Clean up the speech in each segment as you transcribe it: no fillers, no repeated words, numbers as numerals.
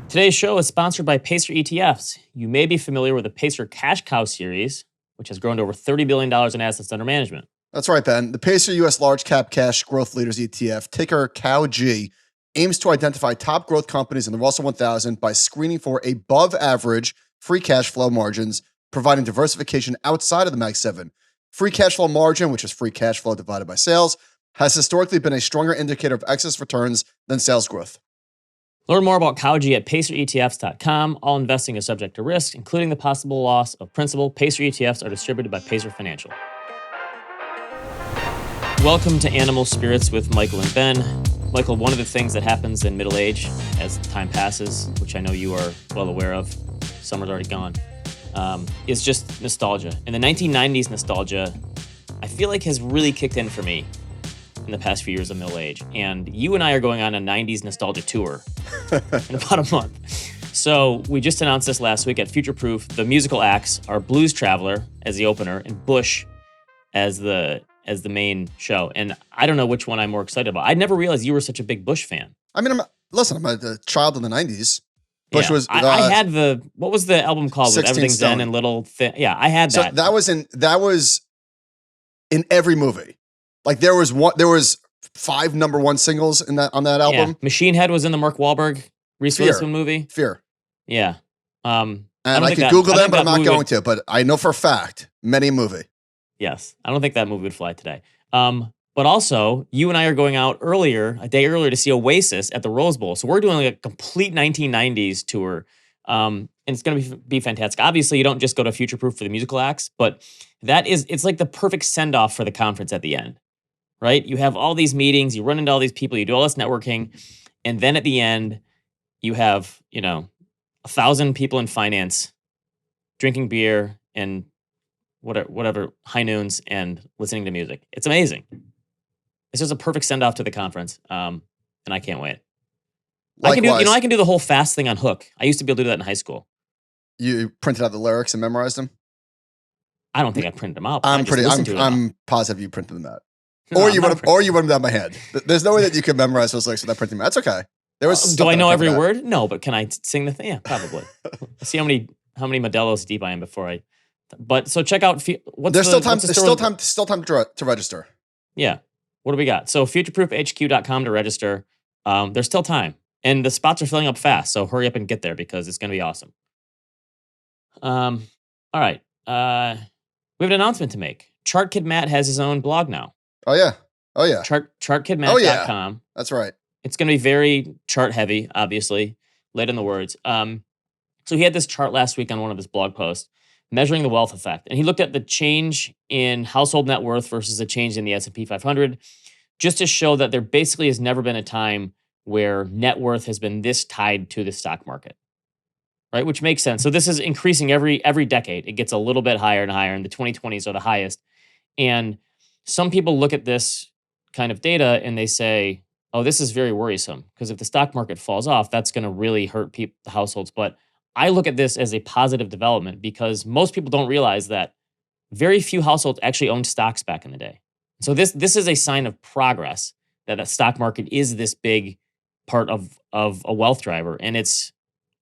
Today's show is sponsored by Pacer ETFs. You may be familiar with the Pacer Cash Cow series, which has grown to over $30 billion in assets under management. That's right, Ben. The Pacer U.S. Large Cap Cash Growth Leaders ETF, ticker COWG, aims to identify top growth companies in the Russell 1000 by screening for above-average free cash flow margins, providing diversification outside of the Mag 7. Free cash flow margin, which is free cash flow divided by sales, has historically been a stronger indicator of excess returns than sales growth. Learn more about COWG at PacerETFs.com. All investing is subject to risk, including the possible loss of principal. Pacer ETFs are distributed by Pacer Financial. Welcome to Animal Spirits with Michael and Ben. Michael, one of the things that happens in middle age as time passes, which I know you are well aware of, summer's already gone, is just nostalgia. And the 1990s nostalgia, I feel like has really kicked in for me in the past few years of middle age. And you and I are going on a 90s nostalgia tour in about a month. So we just announced this last week at Future Proof. The musical acts are Blues Traveler as the opener and Bush as the main show. And I don't know which one I'm more excited about. I never realized you were such a big Bush fan. I mean, I'm a child in the 90s. Bush was... I had what was the album called with Everything's Stone. Zen and Little Thing? Yeah, I had that. So that was in every movie. Like there was 5 number 1 singles on that album. Yeah. Machine Head was in the Mark Wahlberg Reese Witherspoon movie. Fear. Yeah. And I could Google them, but I'm not going to. But I know for a fact, many movie. Yes. I don't think that movie would fly today. But also, you and I are going out a day earlier to see Oasis at the Rose Bowl. So we're doing like a complete 1990s tour. And it's going to be fantastic. Obviously, you don't just go to Future Proof for the musical acts, but it's like the perfect send-off for the conference at the end, right? You have all these meetings, you run into all these people, you do all this networking, and then at the end, you have, 1,000 people in finance drinking beer and whatever high noons and listening to music. It's amazing. It's just a perfect send-off to the conference, and I can't wait. Likewise. I can do the whole fast thing on Hook. I used to be able to do that in high school. You printed out the lyrics and memorized them? I don't think I printed them out. I'm positive you printed them out. Or you wrote them down by hand. There's no way that you could memorize those lyrics without printing them out. That's okay. Do I know every word? No, but can I sing the thing? Yeah, probably. See how many Modelo's deep I am before I. But so check out. There's still time to register. Yeah. What do we got? So futureproofhq.com to register. There's still time, and the spots are filling up fast. So hurry up and get there because it's going to be awesome. All right. We have an announcement to make. Chart Kid Matt has his own blog now. Oh yeah. Chartkidmatt.com. Oh yeah. That's right. It's going to be very chart heavy, obviously, late in the words. So he had this chart last week on one of his blog posts, measuring the wealth effect. And he looked at the change in household net worth versus the change in the S&P 500, just to show that there basically has never been a time where net worth has been this tied to the stock market, right? Which makes sense. So this is increasing every decade. It gets a little bit higher and higher, and the 2020s are the highest. And some people look at this kind of data and they say, oh, this is very worrisome because if the stock market falls off, that's going to really hurt the households. But I look at this as a positive development because most people don't realize that very few households actually owned stocks back in the day. So this is a sign of progress that the stock market is this big part of a wealth driver. And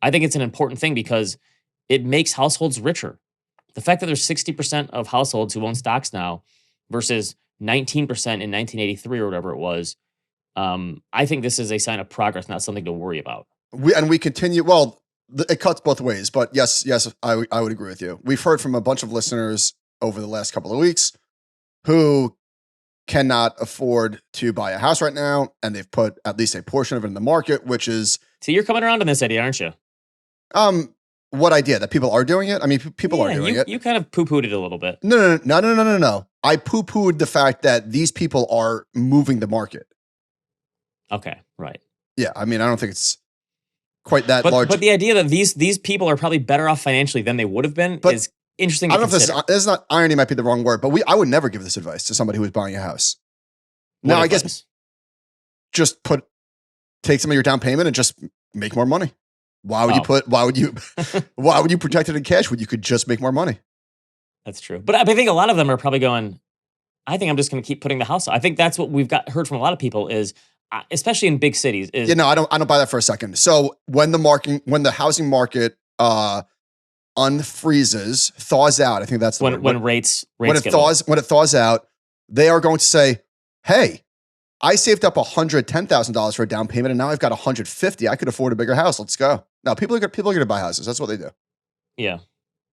I think it's an important thing because it makes households richer. The fact that there's 60% of households who own stocks now versus 19% in 1983 or whatever it was, I think this is a sign of progress, not something to worry about. We continue, well, it cuts both ways, but yes, I would agree with you. We've heard from a bunch of listeners over the last couple of weeks who cannot afford to buy a house right now, and they've put at least a portion of it in the market, which is... So you're coming around on this idea, aren't you? What idea? That people are doing it? I mean, people are doing it. You kind of poo-pooed it a little bit. No. I poo-pooed the fact that these people are moving the market. Okay, right. Yeah, I mean, I don't think it's quite that large. But the idea that these people are probably better off financially than they would have been is interesting to consider. I don't know if this is not irony might be the wrong word, but I would never give this advice to somebody who is buying a house. Now, I guess just take some of your down payment and just make more money. Why would you protect it in cash when you could just make more money? That's true. But I think a lot of them are probably going, I think I'm just going to keep putting the house on. I think that's what we've heard from a lot of people is, especially in big cities. Is I don't buy that for a second. So when the housing market unfreezes, thaws out, I think that's the word. when rates when it get low. thaws out, they are going to say, "Hey, I saved up $110,000 for a down payment, and now I've got $150,000. I could afford a bigger house. Let's go." Now people are going to buy houses. That's what they do. Yeah.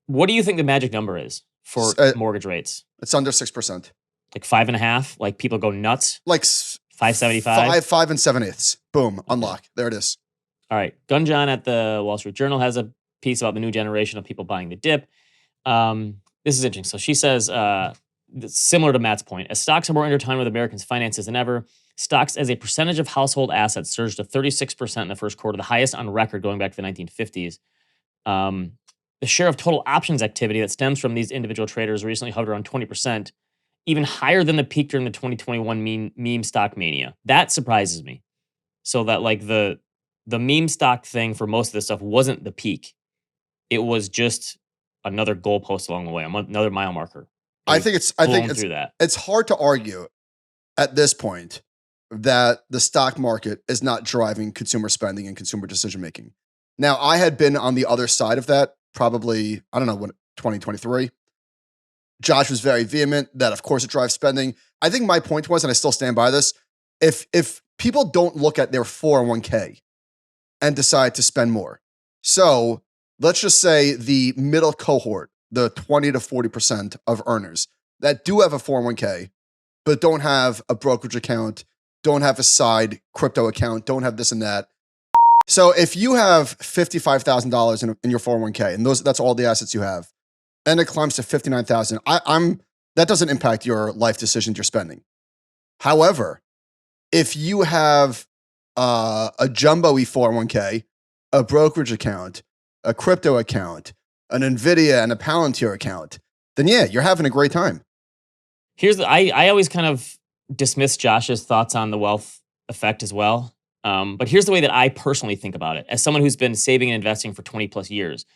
What do you think the magic number is for mortgage rates? It's under 6%. Like 5.5. Like people go nuts. Like 5.75. 5 7/8. Boom, unlock. There it is. All right. Gun John at the Wall Street Journal has a piece about the new generation of people buying the dip. This is interesting. So she says, similar to Matt's point, as stocks are more intertwined with Americans' finances than ever, stocks as a percentage of household assets surged to 36% in the first quarter, the highest on record going back to the 1950s. The share of total options activity that stems from these individual traders recently hovered around 20%, even higher than the peak during the 2021 meme stock mania. That surprises me. So that like the meme stock thing for most of this stuff wasn't the peak. It was just another goalpost along the way, another mile marker. I think it's hard to argue at this point that the stock market is not driving consumer spending and consumer decision making. Now, I had been on the other side of that probably, I don't know, when 2023. Josh was very vehement that, of course, it drives spending. I think my point was, and I still stand by this, if people don't look at their 401k and decide to spend more. So let's just say the middle cohort, the 20 to 40% of earners that do have a 401k, but don't have a brokerage account, don't have a side crypto account, don't have this and that. So if you have $55,000 in your 401k, and that's all the assets you have, and it climbs to $59,000, that doesn't impact your life decisions you're spending. However, if you have a jumbo-y 401k, a brokerage account, a crypto account, an NVIDIA and a Palantir account, then yeah, you're having a great time. I always kind of dismiss Josh's thoughts on the wealth effect as well. But here's the way that I personally think about it. As someone who's been saving and investing for 20 plus years,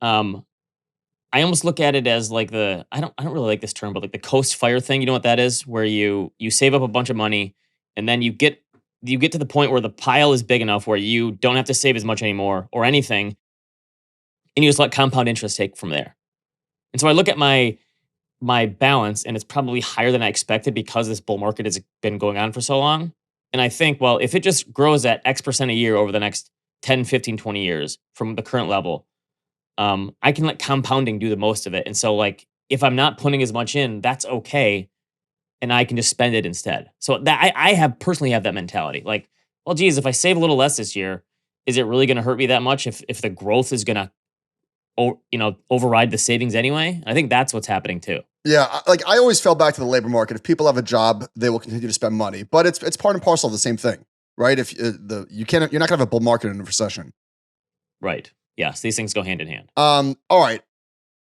I almost look at it as like I don't really like this term, but like the coast fire thing. You know what that is? Where you save up a bunch of money and then you get to the point where the pile is big enough where you don't have to save as much anymore or anything. And you just let compound interest take from there. And so I look at my balance and it's probably higher than I expected because this bull market has been going on for so long. And I think, well, if it just grows at X% a year over the next 10, 15, 20 years from the current level, I can let compounding do the most of it. And so like, if I'm not putting as much in, that's okay. And I can just spend it instead. So that I personally have that mentality. Like, well, geez, if I save a little less this year, is it really going to hurt me that much if the growth is going to, override the savings anyway? I think that's what's happening too. Yeah, like I always fell back to the labor market. If people have a job, they will continue to spend money. But it's part and parcel of the same thing, right? If you're not gonna have a bull market in a recession, right? Yes, these things go hand in hand. All right,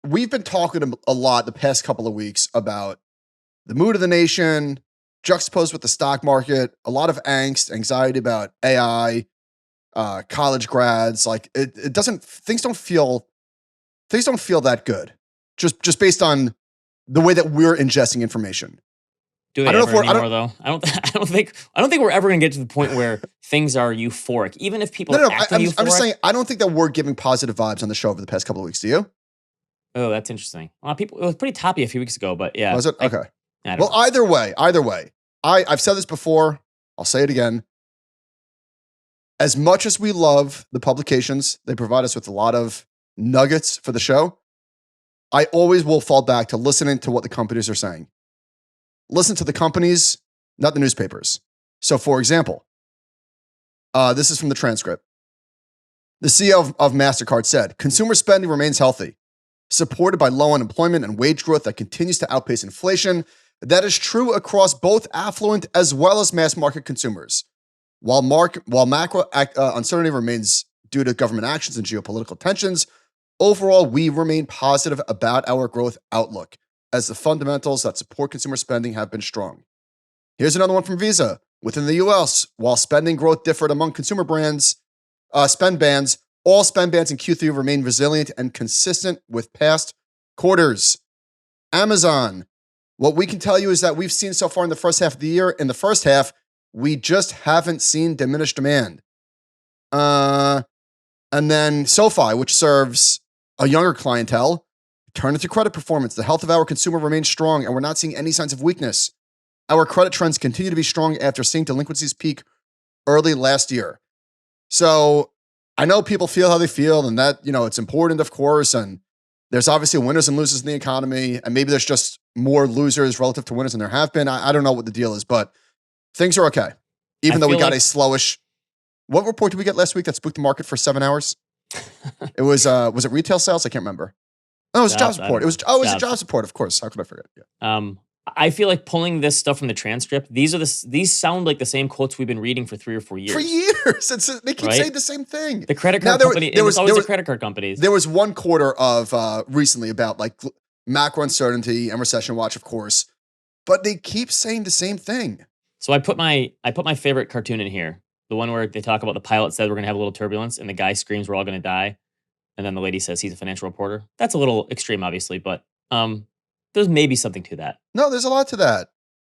we've been talking a lot the past couple of weeks about the mood of the nation, juxtaposed with the stock market. A lot of angst, anxiety about AI, college grads. Like it doesn't. Things don't feel that good. Just based on the way that we're ingesting information. Do they I don't ever know if anymore, though? I don't think we're ever going to get to the point where things are euphoric, even if people are acting euphoric. I'm just saying, I don't think that we're giving positive vibes on the show over the past couple of weeks. Do you? Oh, that's interesting. Well, it was pretty toppy a few weeks ago, but yeah. Was it? Okay. Well, either way, I've said this before. I'll say it again. As much as we love the publications, they provide us with a lot of nuggets for the show. I always will fall back to listening to what the companies are saying. Listen to the companies, not the newspapers. So, for example, this is from the transcript. The CEO of MasterCard said, consumer spending remains healthy, supported by low unemployment and wage growth that continues to outpace inflation. That is true across both affluent as well as mass market consumers. While macro uncertainty remains due to government actions and geopolitical tensions, overall, we remain positive about our growth outlook as the fundamentals that support consumer spending have been strong. Here's another one from Visa. Within the US, while spending growth differed among consumer brands, spend bands, all spend bands in Q3 remain resilient and consistent with past quarters. Amazon. What we can tell you is that we've seen so far in the first half of the year, in the first half, We just haven't seen diminished demand. And then SoFi, which serves a younger clientele, turn into credit performance. The health of our consumer remains strong, and we're not seeing any signs of weakness. Our credit trends continue to be strong after seeing delinquencies peak early last year. So I know people feel how they feel, and that, it's important, of course. And there's obviously winners and losers in the economy, and maybe there's just more losers relative to winners than there have been. I don't know what the deal is, but things are okay. Even though we got a slowish. What report did we get last week that spooked the market for 7 hours? It was it retail sales? I can't remember. No, it was a jobs report. It was a jobs report, of course. How could I forget? Yeah. I feel like pulling this stuff from the transcript, these sound like the same quotes we've been reading for 3 or 4 years. For years. They keep saying the same thing. The credit card company, it was always the credit card companies. There was one quarter of recently about like macro uncertainty and recession watch, of course, but they keep saying the same thing. So I put my favorite cartoon in here. The one where they talk about the pilot said we're going to have a little turbulence and the guy screams we're all going to die. And then the lady says he's a financial reporter. That's a little extreme, obviously, but there's maybe something to that. No, there's a lot to that.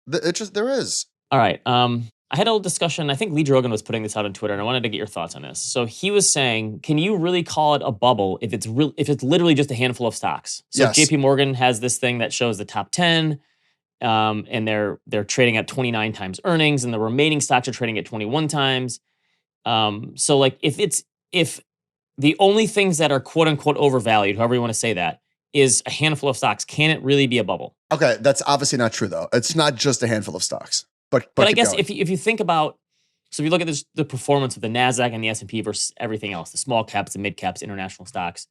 There is. All right. I had a little discussion. I think Lee Drogan was putting this out on Twitter, and I wanted to get your thoughts on this. So he was saying, can you really call it a bubble if it's literally just a handful of stocks? So yes. JP Morgan has this thing that shows the top 10. And they're trading at 29 times earnings, and the remaining stocks are trading at 21 times. So like if the only things that are quote unquote overvalued, however you want to say that, is a handful of stocks, can it really be a bubble? Okay, that's obviously not true though. It's not just a handful of stocks. But I guess if you think about, so if you look at the performance of the Nasdaq and the S&P versus everything else, the small caps, the mid caps, international stocks,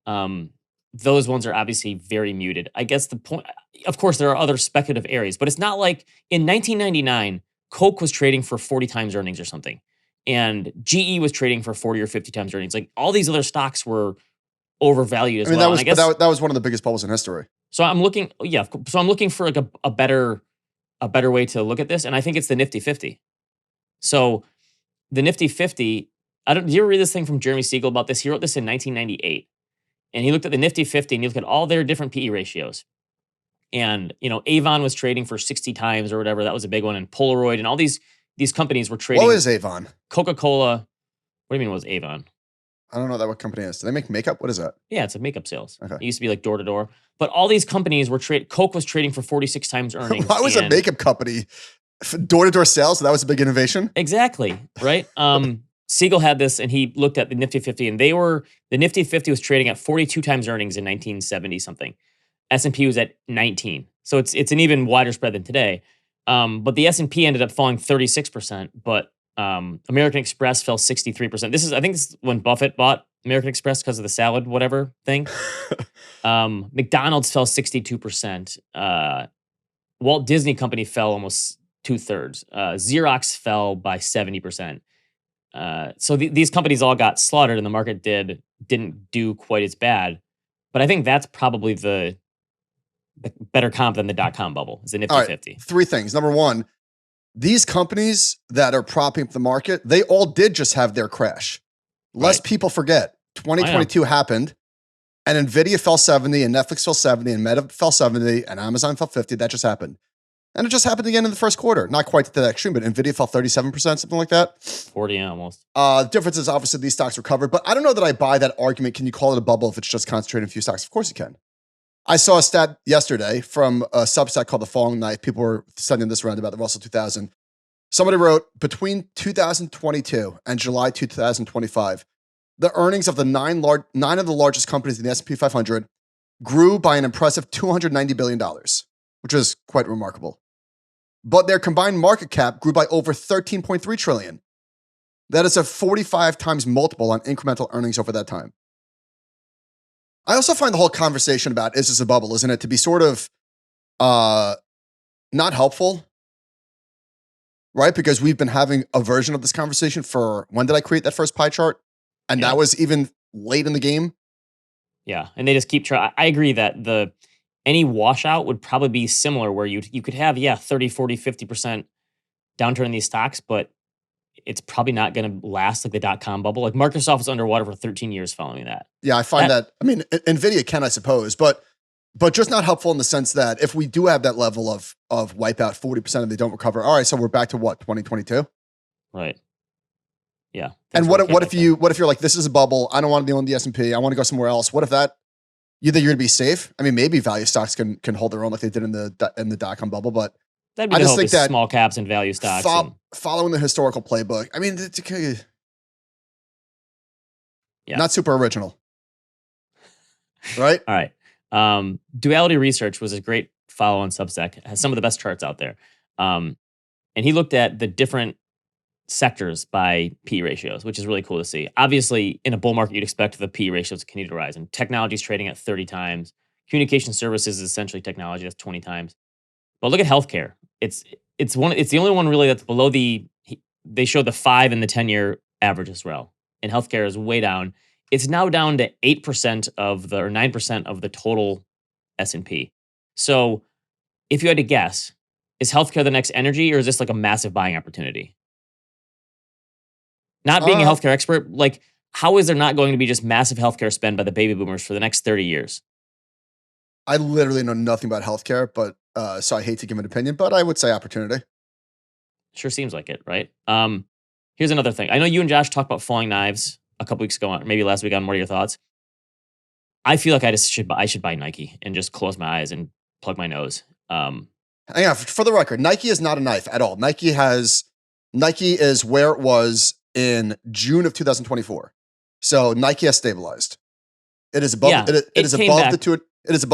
those ones are obviously very muted. I guess the point, of course, there are other speculative areas, but it's not like in 1999, Coke was trading for 40 times earnings or something, and GE was trading for 40 or 50 times earnings. Like all these other stocks were overvalued as well. That was one of the biggest bubbles in history. So I'm looking, So I'm looking for like a better way to look at this, and I think it's the Nifty 50. So the Nifty 50. Do you ever read this thing from Jeremy Siegel about this? He wrote this in 1998. And he looked at the Nifty 50 and he looked at all their different PE ratios. And, Avon was trading for 60 times or whatever. That was a big one. And Polaroid and all these companies were trading. What is Avon? Coca-Cola. What do you mean what was Avon? I don't know what company is. Do they make makeup? What is that? Yeah, it's a makeup sales. Okay. It used to be like door to door. But all these companies were Coke was trading for 46 times earnings. Why was a makeup company door to door sales? So that was a big innovation? Exactly. Right. Siegel had this, and he looked at the Nifty 50, and the Nifty 50 was trading at 42 times earnings in 1970 something. S&P was at 19, so it's an even wider spread than today. But the S&P ended up falling 36%, but American Express fell 63%. I think this is when Buffett bought American Express because of the salad whatever thing. McDonald's fell 62%. Walt Disney Company fell almost 2/3. Xerox fell by 70%. So these companies all got slaughtered, and the market didn't do quite as bad. But I think that's probably the better comp than the .com bubble. Is the Nifty 50. 3 things. Number one, these companies that are propping up the market, they all did just have their crash. Less people forget. 2022 happened, and Nvidia fell 70, and Netflix fell 70, and Meta fell 70, and Amazon fell 50. That just happened. And it just happened again in the first quarter. Not quite to that extreme, but Nvidia fell 37%, something like that. 40, almost. The difference is obviously these stocks recovered, but I don't know that I buy that argument. Can you call it a bubble if it's just concentrated in a few stocks? Of course you can. I saw a stat yesterday from a Substack called The Falling Knife. People were sending this around about the Russell 2000. Somebody wrote, between 2022 and July 2025, the earnings of the nine of the largest companies in the S&P 500 grew by an impressive $290 billion, which is quite remarkable. But their combined market cap grew by over $13.3 trillion. That is a 45 times multiple on incremental earnings over that time. I also find the whole conversation about is this a bubble, isn't it, to be sort of not helpful, right? Because we've been having a version of this conversation for, when did I create that first pie chart? And that was even late in the game. Yeah, and they just keep trying. I agree that any washout would probably be similar where you could have, 30, 40, 50% downturn in these stocks, but it's probably not going to last like the .com bubble. Like Microsoft was underwater for 13 years following that. Yeah, I find that I mean, NVIDIA can, I suppose, but but just not helpful in the sense that if we do have that level of wipeout, 40% of they don't recover. All right, so we're back to what, 2022? Right. Yeah. And what if you're like, this is a bubble. I don't want to be on the S&P. I want to go somewhere else. What if that you think you're going to be safe? I mean, maybe value stocks can hold their own like they did in the dot-com bubble, but that'd be I just think that small caps and value stocks following the historical playbook. I mean, not super original, right? All right. Duality Research was a great follow on Substack. It has some of the best charts out there. And he looked at the different sectors by P ratios, which is really cool to see. Obviously, in a bull market, you'd expect the P ratios to continue to rise. And technology is trading at 30 times. Communication services is essentially technology. That's 20 times. But look at healthcare. It's the only one really that's below they show the 5 and the 10-year average as well. And healthcare is way down. It's now down to 8% or 9% of the total S&P. So if you had to guess, is healthcare the next energy, or is this like a massive buying opportunity? Not being a healthcare expert, like, how is there not going to be just massive healthcare spend by the baby boomers for the next 30 years? I literally know nothing about healthcare, but so I hate to give an opinion, but I would say opportunity. Sure seems like it, right? Here's another thing. I know you and Josh talked about falling knives a couple weeks ago, or maybe last week on What Are Your Thoughts? I feel like I should buy Nike and just close my eyes and plug my nose. Yeah, for the record, Nike is not a knife at all. Nike is where it was in June of 2024. So Nike has stabilized. It is above. It is above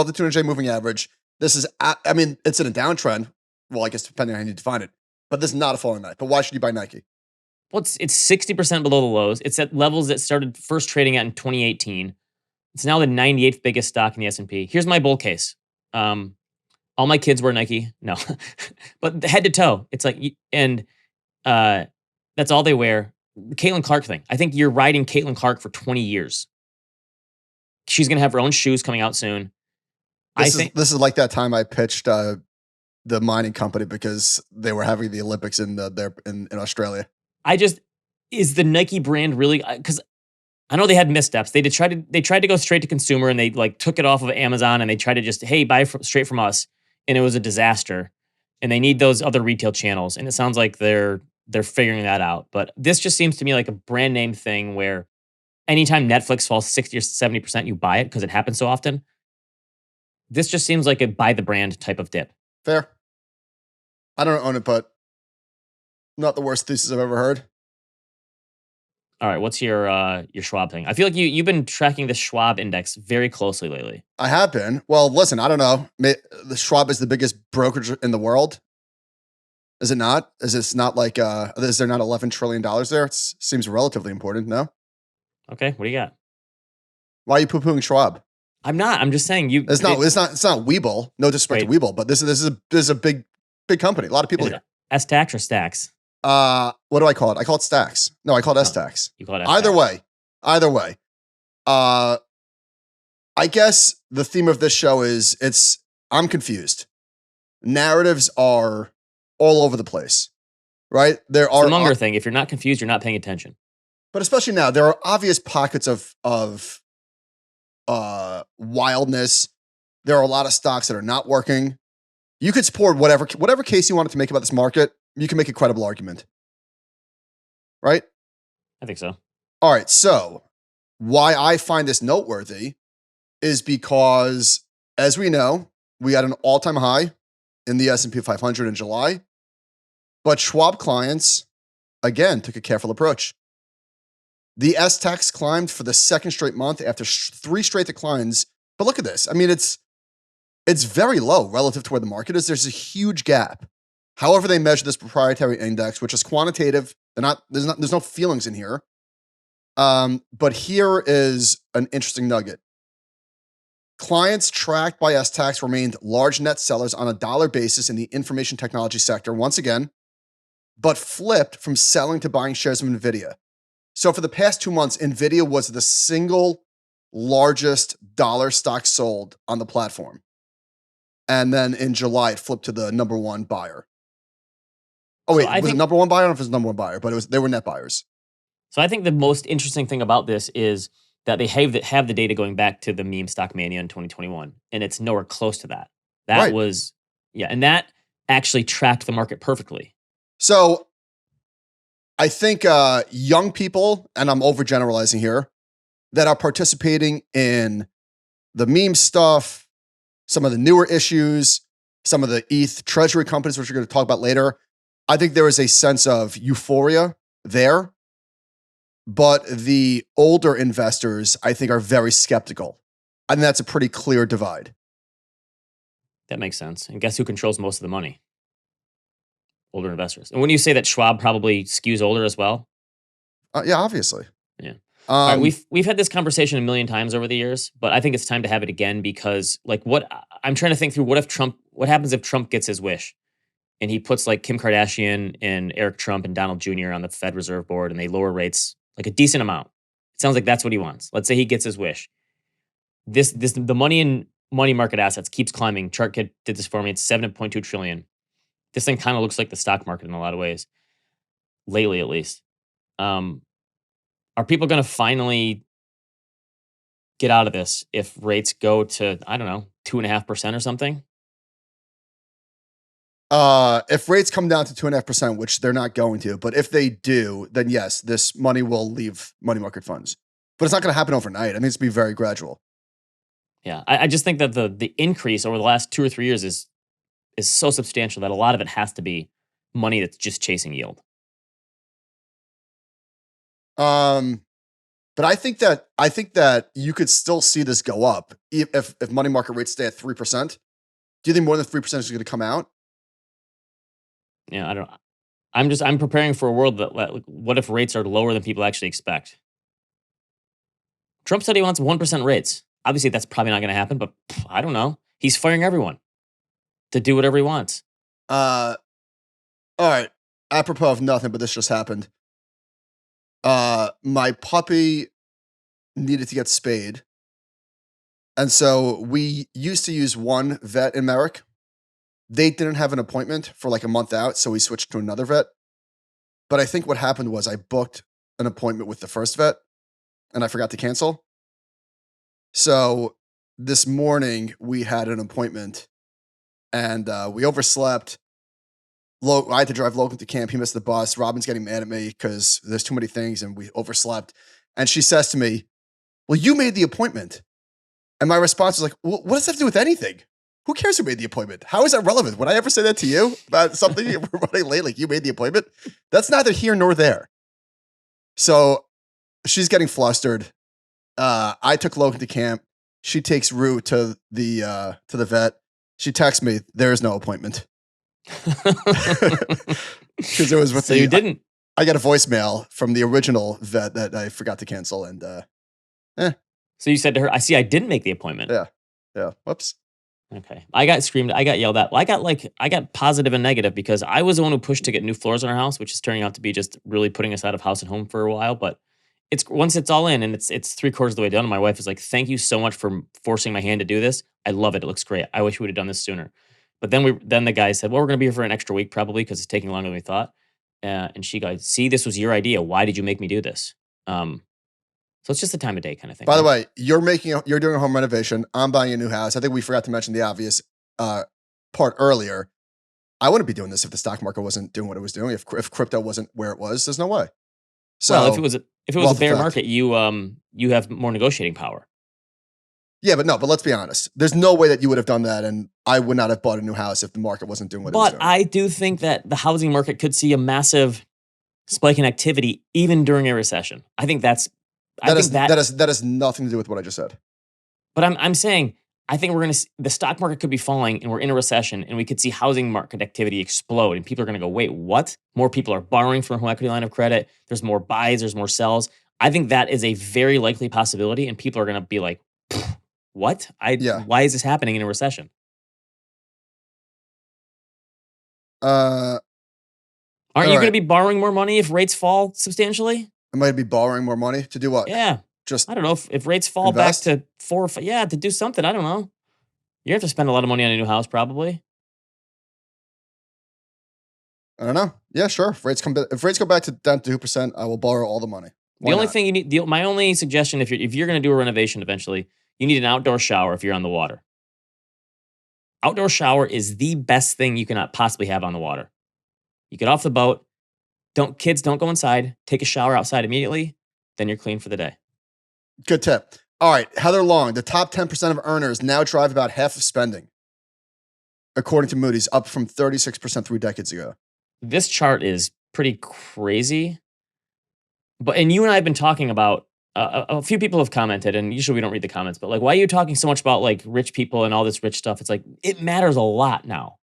the 200-day moving average. This is. I mean, it's in a downtrend. Well, I guess depending on how you define it. But this is not a falling knife. But why should you buy Nike? Well, it's 60% below the lows. It's at levels that started first trading at in 2018. It's now the 98th biggest stock in the S&P. Here's my bull case. All my kids wear Nike. No, but head to toe, it's like, and that's all they wear. The Caitlin Clark thing. I think you're riding Caitlin Clark for 20 years. She's going to have her own shoes coming out soon. This is like that time I pitched the mining company because they were having the Olympics in Australia. Is the Nike brand really, because I know they had missteps. They tried to go straight to consumer, and they like took it off of Amazon, and they tried to just, hey, buy straight from us. And it was a disaster. And they need those other retail channels. And it sounds like they're figuring that out. But this just seems to me like a brand name thing where anytime Netflix falls 60 or 70%, you buy it because it happens so often. This just seems like a buy the brand type of dip. Fair. I don't own it, but not the worst thesis I've ever heard. All right, what's your Schwab thing? I feel like you've been tracking the Schwab index very closely lately. I have been. Well, listen, I don't know. The Schwab is the biggest brokerage in the world. Is it not? Is this not like, is there not $11 trillion there? It seems relatively important, no? Okay, what do you got? Why are you poo-pooing Schwab? I'm not. I'm just saying you. It's not Webull. No disrespect to Webull, but this is a big company. A lot of people here. S-Tax or Stacks? What do I call it? I call it Stacks. No, I call it S-Tax. You call it S-Tax. Either way. I guess the theme of this show is I'm confused. Narratives are all over the place, right? There are the Munger thing. If you're not confused, you're not paying attention. But especially now, there are obvious pockets of wildness. There are a lot of stocks that are not working. You could support whatever case you wanted to make about this market. You can make a credible argument, right? I think so. All right. So why I find this noteworthy is because, as we know, we had an all-time high in the S&P 500 in July, but Schwab clients, again, took a careful approach. The S-Tax climbed for the second straight month after 3 straight declines. But look at this. I mean, it's very low relative to where the market is. There's a huge gap. However they measure this proprietary index, which is quantitative, there's no feelings in here. But here is an interesting nugget. Clients tracked by S-Tax remained large net sellers on a dollar basis in the information technology sector once again, but flipped from selling to buying shares of NVIDIA. So for the past 2 months, NVIDIA was the single largest dollar stock sold on the platform. And then in July, it flipped to the number one buyer. Oh, wait, was it number one buyer? I don't know if it was number one buyer, but they were net buyers. So I think the most interesting thing about this is that they have the data going back to the meme stock mania in 2021, and it's nowhere close to that. That Right. was and that actually tracked the market perfectly. So I think young people, and I'm overgeneralizing here, that are participating in the meme stuff, some of the newer issues, some of the ETH treasury companies, which we're going to talk about later. I think there is a sense of euphoria there. But the older investors, I think, are very skeptical. I think that's a pretty clear divide. That makes sense. And guess who controls most of the money? Older investors. And when you say that Schwab probably skews older as well? Yeah, obviously. Yeah. All right, we've had this conversation a million times over the years, but I think it's time to have it again because, like, I'm trying to think through what happens if Trump gets his wish, and he puts like Kim Kardashian and Eric Trump and Donald Jr. on the Fed Reserve Board, and they lower rates like a decent amount. It sounds like that's what he wants. Let's say he gets his wish. The money in money market assets keeps climbing. ChartKit did this for me. It's 7.2 trillion. This thing kind of looks like the stock market in a lot of ways, lately at least. Are people going to finally get out of this if rates go to, I don't know, 2.5% or something? If rates come down to 2.5%, which they're not going to, but if they do, then yes, this money will leave money market funds. But it's not going to happen overnight. I think it's going to be very gradual. Yeah, I just think that the increase over the last 2 or 3 years is so substantial that a lot of it has to be money that's just chasing yield. But I think that you could still see this go up if money market rates stay at 3%. Do you think more than 3% is going to come out? Yeah, I don't. I'm preparing for a world that what if rates are lower than people actually expect? Trump said he wants 1% rates. Obviously, that's probably not going to happen, but I don't know. He's firing everyone to do whatever he wants. All right. Apropos of nothing, but this just happened. My puppy needed to get spayed. And so we used to use one vet in Merrick. They didn't have an appointment for like a month out, so we switched to another vet. But I think what happened was I booked an appointment with the first vet, and I forgot to cancel. So this morning we had an appointment, and we overslept. I had to drive Logan to camp. He missed the bus. Robin's getting mad at me because there's too many things, and we overslept. And she says to me, "Well, you made the appointment." And my response was like, well, what does that have to do with anything? Who cares who made the appointment? How is that relevant? Would I ever say that to you about something you were running late, like you made the appointment? That's neither here nor there. So she's getting flustered. I took Logan to camp. She takes Rue to the vet. She texts me, "There is no appointment." Because it was with you didn't. I got a voicemail from the original vet that I forgot to cancel, and So you said to her, I didn't make the appointment. Yeah. Whoops. Okay. I got screamed. I got yelled at. Well, I got positive and negative because I was the one who pushed to get new floors in our house, which is turning out to be just really putting us out of house and home for a while. But once it's all in and it's 3/4 of the way done, my wife is like, "Thank you so much for forcing my hand to do this. I love it. It looks great. I wish we would have done this sooner." But then the guy said, "Well, we're going to be here for an extra week probably because it's taking longer than we thought." And she goes, "See, this was your idea. Why did you make me do this?" So it's just a time of day kind of thing. By the way, you're doing a home renovation. I'm buying a new house. I think we forgot to mention the obvious part earlier. I wouldn't be doing this if the stock market wasn't doing what it was doing. If crypto wasn't where it was, there's no way. So well, if it was a bear market, you have more negotiating power. Yeah, but let's be honest. There's no way that you would have done that, and I would not have bought a new house if the market wasn't doing what it was doing. But I do think that the housing market could see a massive spike in activity even during a recession. I think that has nothing to do with what I just said. But I'm saying I think the stock market could be falling and we're in a recession and we could see housing market activity explode and people are going to go, "Wait, what?" More people are borrowing from a home equity line of credit. There's more buys, there's more sells. I think that is a very likely possibility and people are going to be like, "What? Why is this happening in a recession?" Aren't you going to be borrowing more money if rates fall substantially? I might be borrowing more money to do what? Yeah. Just I don't know if rates fall invest? back to 4 or 5, to do something. I don't know. You have to spend a lot of money on a new house, probably. I don't know. Yeah, sure. If rates go back down to 2%, I will borrow all the money. Why The only not? thing you need, my only suggestion, if you're going to do a renovation eventually, you need an outdoor shower if you're on the water. Outdoor shower is the best thing you cannot possibly have on the water. You get off the boat, kids don't go inside, take a shower outside immediately, then you're clean for the day. Good tip. All right, Heather Long, the top 10% of earners now drive about half of spending, according to Moody's, up from 36% 3 decades ago. This chart is pretty crazy. And you and I have been talking about, a few people have commented, and usually we don't read the comments, but like, why are you talking so much about like rich people and all this rich stuff? It's like, it matters a lot now.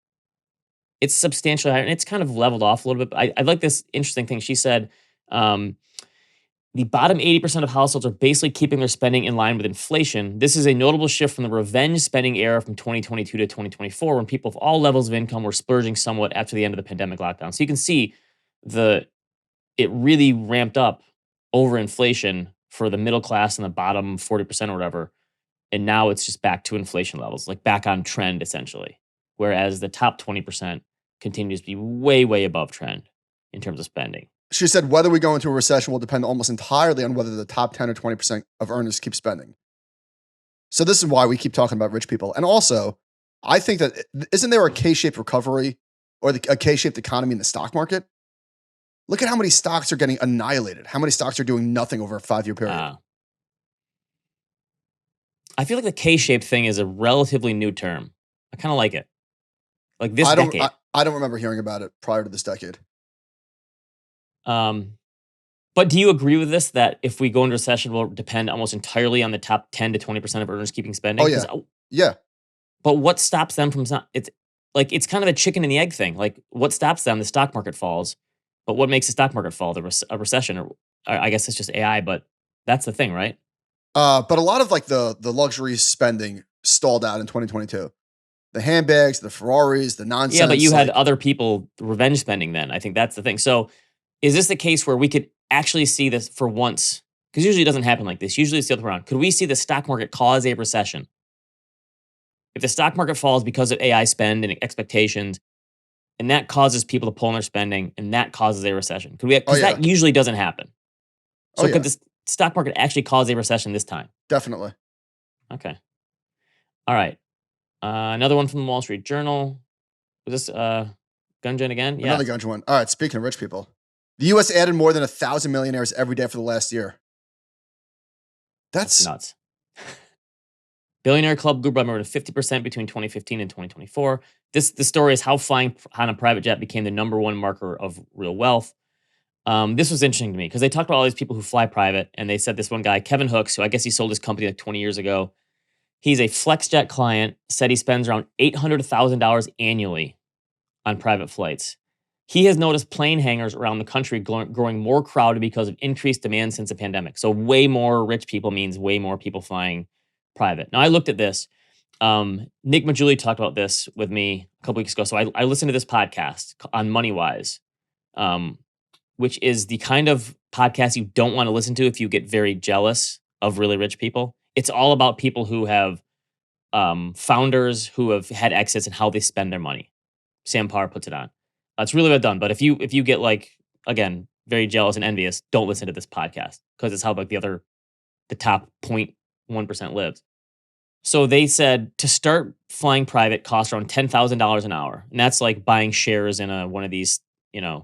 It's substantially higher, and it's kind of leveled off a little bit. But I like this interesting thing. She said, the bottom 80% of households are basically keeping their spending in line with inflation. This is a notable shift from the revenge spending era from 2022 to 2024, when people of all levels of income were splurging somewhat after the end of the pandemic lockdown. So you can see it really ramped up over inflation for the middle class and the bottom 40% or whatever. And now it's just back to inflation levels, like back on trend essentially. Whereas the top 20% continues to be way, way above trend in terms of spending. She said whether we go into a recession will depend almost entirely on whether the top 10 or 20% of earners keep spending. So this is why we keep talking about rich people. And also, I think that, isn't there a K-shaped recovery or a K-shaped economy in the stock market? Look at how many stocks are getting annihilated. How many stocks are doing nothing over a 5-year period? I feel like the K-shaped thing is a relatively new term. I kind of like it. Like this decade. I don't remember hearing about it prior to this decade. But do you agree with this, that if we go into recession, will depend almost entirely on the top 10 to 20% of earners keeping spending? Oh, yeah. Yeah. But what stops them from, it's kind of a chicken and the egg thing. Like, what stops them? The stock market falls. But what makes the stock market fall? A recession, or I guess it's just AI, but that's the thing, right? But a lot of like the luxury spending stalled out in 2022. The handbags, the Ferraris, the nonsense. Yeah, but you had other people revenge spending then. I think that's the thing. So is this the case where we could actually see this for once? Because usually it doesn't happen like this. Usually it's the other way around. Could we see the stock market cause a recession? If the stock market falls because of AI spend and expectations, and that causes people to pull on their spending, and that causes a recession. Could we? Because that usually doesn't happen. So could the stock market actually cause a recession this time? Definitely. Okay. All right. Another one from the Wall Street Journal. Was this Gunjan again? Yeah. Another Gunjan one. All right. Speaking of rich people, the U.S. added more than 1,000 millionaires every day for the last year. That's nuts. Billionaire club grew by more than 50% between 2015 and 2024. The story is how flying on a private jet became the #1 marker of real wealth. This was interesting to me because they talked about all these people who fly private, and they said this one guy, Kevin Hooks, who I guess he sold his company like 20 years ago. He's a FlexJet client, said he spends around $800 to $1,000 annually on private flights. He has noticed plane hangars around the country growing more crowded because of increased demand since the pandemic. So way more rich people means way more people flying private. Now, I looked at this. Nick Majuli talked about this with me a couple weeks ago. So I listened to this podcast on MoneyWise, which is the kind of podcast you don't want to listen to if you get very jealous of really rich people. It's all about people who have founders who have had exits and how they spend their money. Sam Parr puts it on. It's really well done. But if you get like, again, very jealous and envious, don't listen to this podcast because it's how like the top 0.1% lives. So they said to start flying private costs around $10,000 an hour. And that's like buying shares in one of these, you're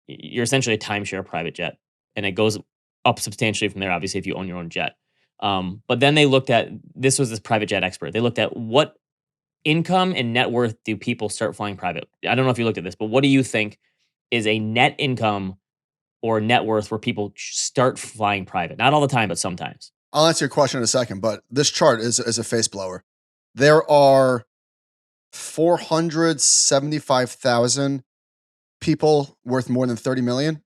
essentially a timeshare private jet. And it goes up substantially from there, obviously, if you own your own jet. But then they looked at, this was this private jet expert. They looked at what income and net worth do people start flying private. I don't know if you looked at this, but what do you think is a net income or net worth where people start flying private? Not all the time, but sometimes. I'll answer your question in a second, but this chart is a face blower. There are 475,000 people worth more than 30 million.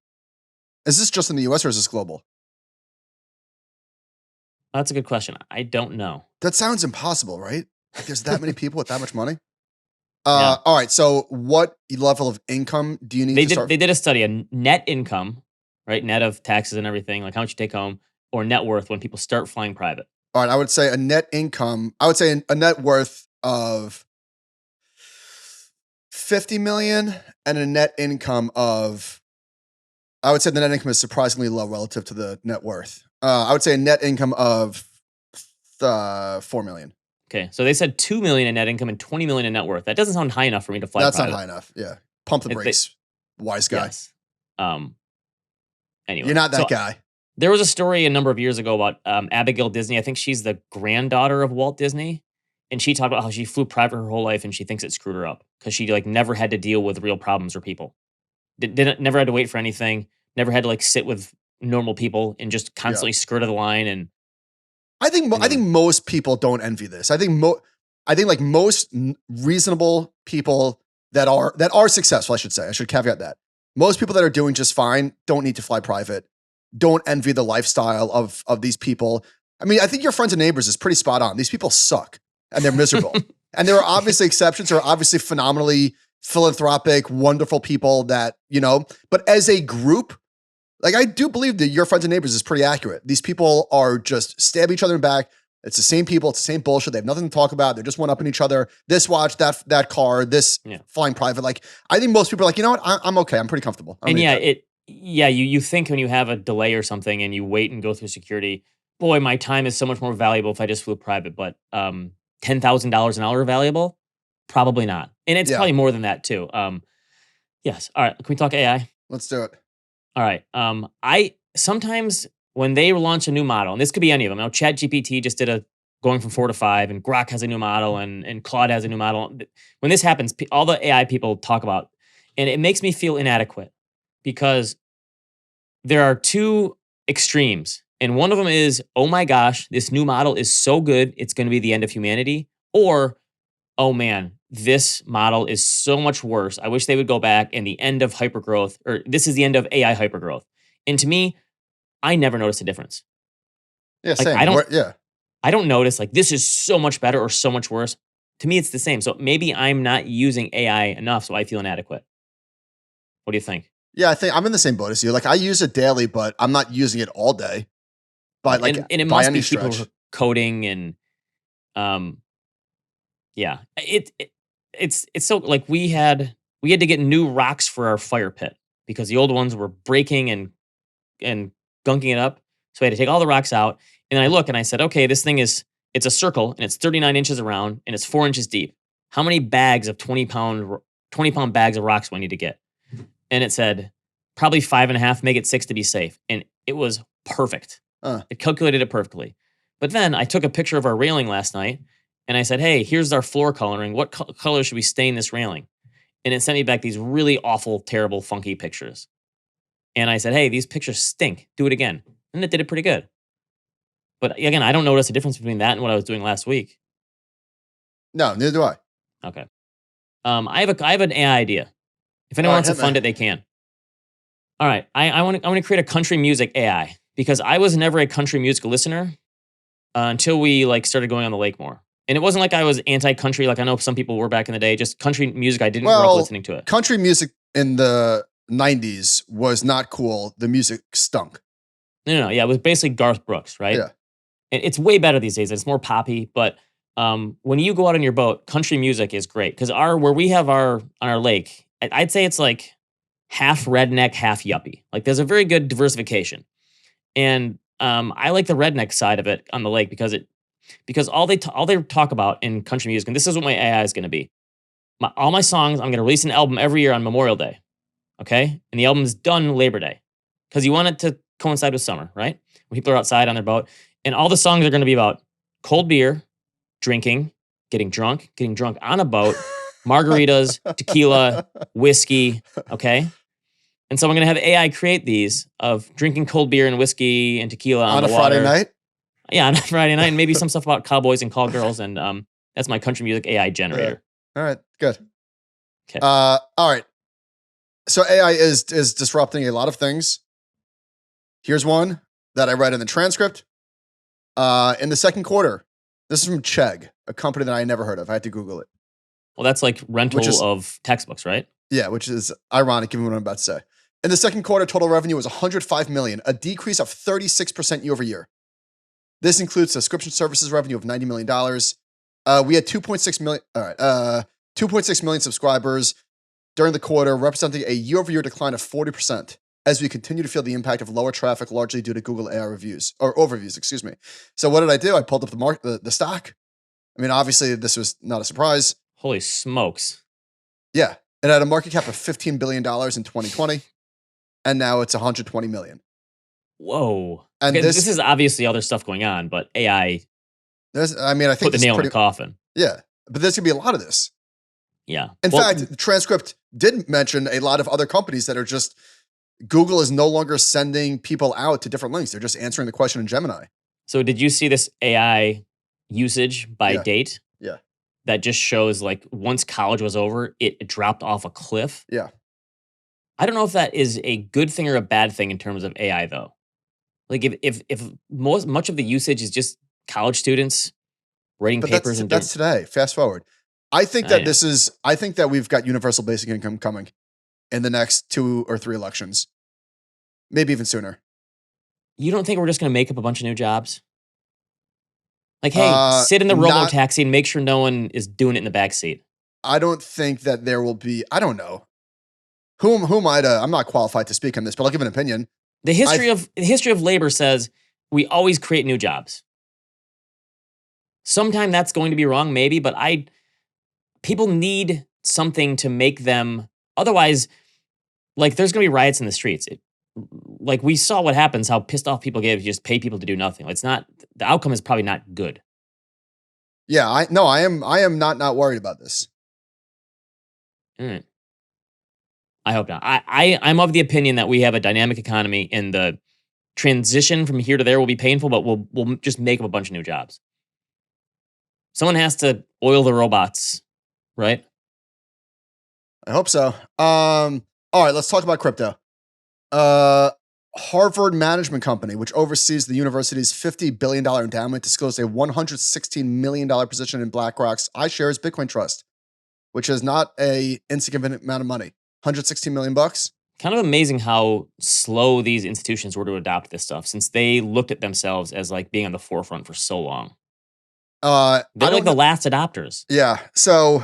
Is this just in the US or is this global? That's a good question. I don't know. That sounds impossible, right? Like there's that many people with that much money? Yeah. All right. So what level of income do you need to start? They did a study, a net income, right? Net of taxes and everything, like how much you take home, or net worth when people start flying private. All right. I would say a net income, I would say a net worth of 50 million and a net income of I would say the net income is surprisingly low relative to the net worth. I would say a net income of 4 million. Okay, so they said 2 million in net income and 20 million in net worth. That doesn't sound high enough for me to fly That's private. not high enough. Yeah. Pump the brakes, wise guy. Yes. Anyway. You're not that guy. There was a story a number of years ago about Abigail Disney. I think she's the granddaughter of Walt Disney. And she talked about how she flew private her whole life and she thinks it screwed her up because she like never had to deal with real problems or people. Never had to wait for anything. Never had to like sit with normal people and just constantly skirted the line. And I think most people don't envy this. I think like most reasonable people that are successful, I should say. I should caveat that. Most people that are doing just fine don't need to fly private. Don't envy the lifestyle of these people. I mean, I think your friends and neighbors is pretty spot on. These people suck and they're miserable. And there are obviously exceptions. There are obviously phenomenally philanthropic, wonderful people that, but as a group, like I do believe that your friends and neighbors is pretty accurate. These people are just stab each other in the back. It's the same people. It's the same bullshit. They have nothing to talk about. They're just one up in each other. This watch, that car, this flying private. Like I think most people are like, you know what? I'm okay. I'm pretty comfortable. And you think when you have a delay or something and you wait and go through security, boy, my time is so much more valuable if I just flew private. But $10,000 an hour valuable? Probably not. And it's probably more than that too. Yes. All right. Can we talk AI? Let's do it. All right. I sometimes when they launch a new model, and this could be any of them. Now, ChatGPT just did going from 4 to 5, and Grok has a new model, and Claude has a new model. When this happens, all the AI people talk about, and it makes me feel inadequate because there are two extremes. And one of them is, oh my gosh, this new model is so good, it's going to be the end of humanity. Or, oh man, this model is so much worse. I wish they would go back and the end of hypergrowth, or this is the end of AI hypergrowth. And to me, I never noticed a difference. Yeah, same. I don't notice like this is so much better or so much worse. To me, it's the same. So maybe I'm not using AI enough, so I feel inadequate. What do you think? Yeah, I think I'm in the same boat as you. Like I use it daily, but I'm not using it all day. But like, and it must be people who are coding and, it's so like we had to get new rocks for our fire pit because the old ones were breaking and gunking it up. So I had to take all the rocks out. And then I look and I said, okay, this thing it's a circle and it's 39 inches around and it's 4 inches deep. How many bags of 20-pound bags of rocks do I need to get? And it said, probably 5.5, make it 6 to be safe. And it was perfect. It calculated it perfectly. But then I took a picture of our railing last night and I said, hey, here's our floor coloring. What color should we stain this railing? And it sent me back these really awful, terrible, funky pictures. And I said, hey, these pictures stink. Do it again. And it did it pretty good. But again, I don't notice a difference between that and what I was doing last week. No, neither do I. Okay. I have an AI idea. If anyone wants to fund it, they can. All right. I want to create a country music AI because I was never a country music listener until we like started going on the lake more. And it wasn't like I was anti-country like I know some people were back in the day. Just country music, I didn't grow up listening to it. Country music in the 90s was not cool. The music stunk. No. Yeah, it was basically Garth Brooks, right? Yeah. And it's way better these days. It's more poppy. But when you go out on your boat, country music is great because where we have on our lake, I'd say it's like half redneck, half yuppie. Like there's a very good diversification. And I like the redneck side of it on the lake because all they talk about in country music, and this is what my AI is going to be. All my songs, I'm going to release an album every year on Memorial Day. Okay? And the album is done Labor Day because you want it to coincide with summer, right? When people are outside on their boat. And all the songs are going to be about cold beer, drinking, getting drunk on a boat, margaritas, tequila, whiskey, okay? And so I'm going to have AI create these of drinking cold beer and whiskey and tequila on the water. Friday night? Yeah, on a Friday night. And maybe some stuff about cowboys and call girls. And that's my country music AI generator. All right, good. Okay. All right. So AI is disrupting a lot of things. Here's one that I read in the transcript. In the second quarter, this is from Chegg, a company that I never heard of. I had to Google it. Well, that's like rental of textbooks, right? Yeah, which is ironic given what I'm about to say. In the second quarter, total revenue was $105 million, a decrease of 36% year over year. This includes subscription services revenue of $90 million. We had 2.6 million. All right, 2.6 million subscribers during the quarter, representing a year-over-year decline of 40%. as we continue to feel the impact of lower traffic, largely due to Google AI reviews or overviews. Excuse me. So what did I do? I pulled up the stock. I mean, obviously, this was not a surprise. Holy smokes! Yeah, it had a market cap of $15 billion in 2020, and now it's 120 million. Whoa! And Okay, this is obviously other stuff going on, but AI I think put the nail in the coffin. Yeah, but there's gonna be a lot of this. Yeah. In fact, the transcript did mention a lot of other companies that are just Google is no longer sending people out to different links. They're just answering the question in Gemini. So did you see this AI usage by date? Yeah. That just shows like once college was over, it dropped off a cliff. Yeah. I don't know if that is a good thing or a bad thing in terms of AI though. Like if much of the usage is just college students writing papers and that's today. Fast forward. I think that we've got universal basic income coming in the next 2 or 3 elections. Maybe even sooner. You don't think we're just going to make up a bunch of new jobs? Like, hey, sit in the robo-taxi and make sure no one is doing it in the back seat. I don't think that there will be, I don't know. Who am I to, I'm not qualified to speak on this, but I'll give an opinion. The history of labor says we always create new jobs. Sometime that's going to be wrong, maybe, but people need something to make them, otherwise, like there's going to be riots in the streets. Like we saw what happens, how pissed off people get if you just pay people to do nothing. It's not, the outcome is probably not good. Yeah, I am not worried about this. I hope not. I'm of the opinion that we have a dynamic economy and the transition from here to there will be painful, but we'll just make up a bunch of new jobs. Someone has to oil the robots, right? I hope so. All right, let's talk about crypto. Harvard Management Company, which oversees the university's $50 billion endowment, disclosed a $116 million position in BlackRock's iShares Bitcoin Trust, which is not a insignificant amount of money. $116 million bucks. Kind of amazing how slow these institutions were to adopt this stuff, since they looked at themselves as like being on the forefront for so long. They're like the last adopters. Yeah. So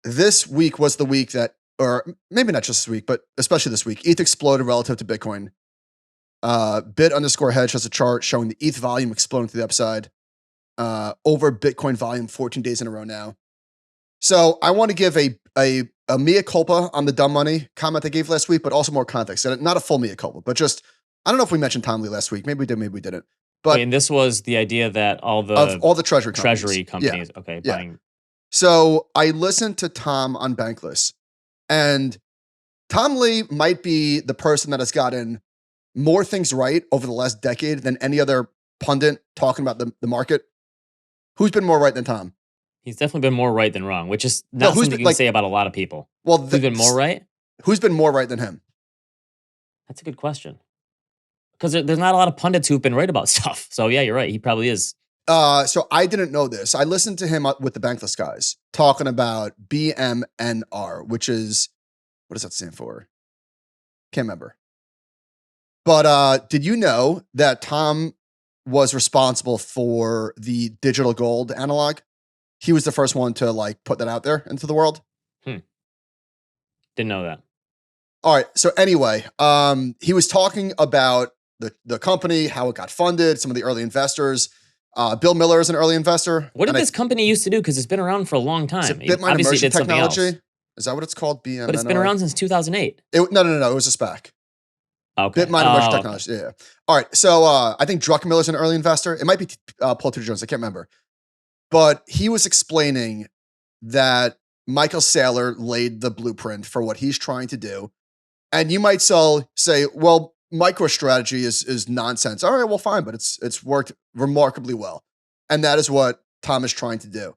this week was the week that, or maybe not just this week, but especially this week, ETH exploded relative to Bitcoin. Bit_hedge has a chart showing the ETH volume exploding to the upside over Bitcoin volume 14 days in a row now. So I want to give a mea culpa on the dumb money comment I gave last week, but also more context. And not a full mea culpa, but just, I don't know if we mentioned Tom Lee last week. Maybe we did, maybe we didn't. But and this was the idea that all the treasury companies, buying. So I listened to Tom on Bankless, and Tom Lee might be the person that has gotten more things right over the last decade than any other pundit talking about the market. Who's been more right than Tom? He's definitely been more right than wrong, which is not something you can say about a lot of people. Well, who's been more right? Who's been more right than him? That's a good question. Because there's not a lot of pundits who've been right about stuff. So yeah, you're right. He probably is. So I didn't know this. I listened to him with the Bankless guys talking about BMNR, which is, what does that stand for? Can't remember. But did you know that Tom was responsible for the digital gold analog? He was the first one to like put that out there into the world. Didn't know that. All right. So anyway, he was talking about the company, how it got funded, some of the early investors. Bill Miller is an early investor. What did this company used to do? Because it's been around for a long time. Is it Bitmine Immersion Technology? Is that what it's called? BMNR? But it's been around since 2008. No. It was a SPAC. Okay. Bitmine Immersion Technology. Yeah. All right. So I think Druckenmiller's an early investor. It might be Paul Tudor Jones. I can't remember. But he was explaining that Michael Saylor laid the blueprint for what he's trying to do. And you might say, well, MicroStrategy is nonsense. All right, well, fine, but it's worked remarkably well. And that is what Tom is trying to do.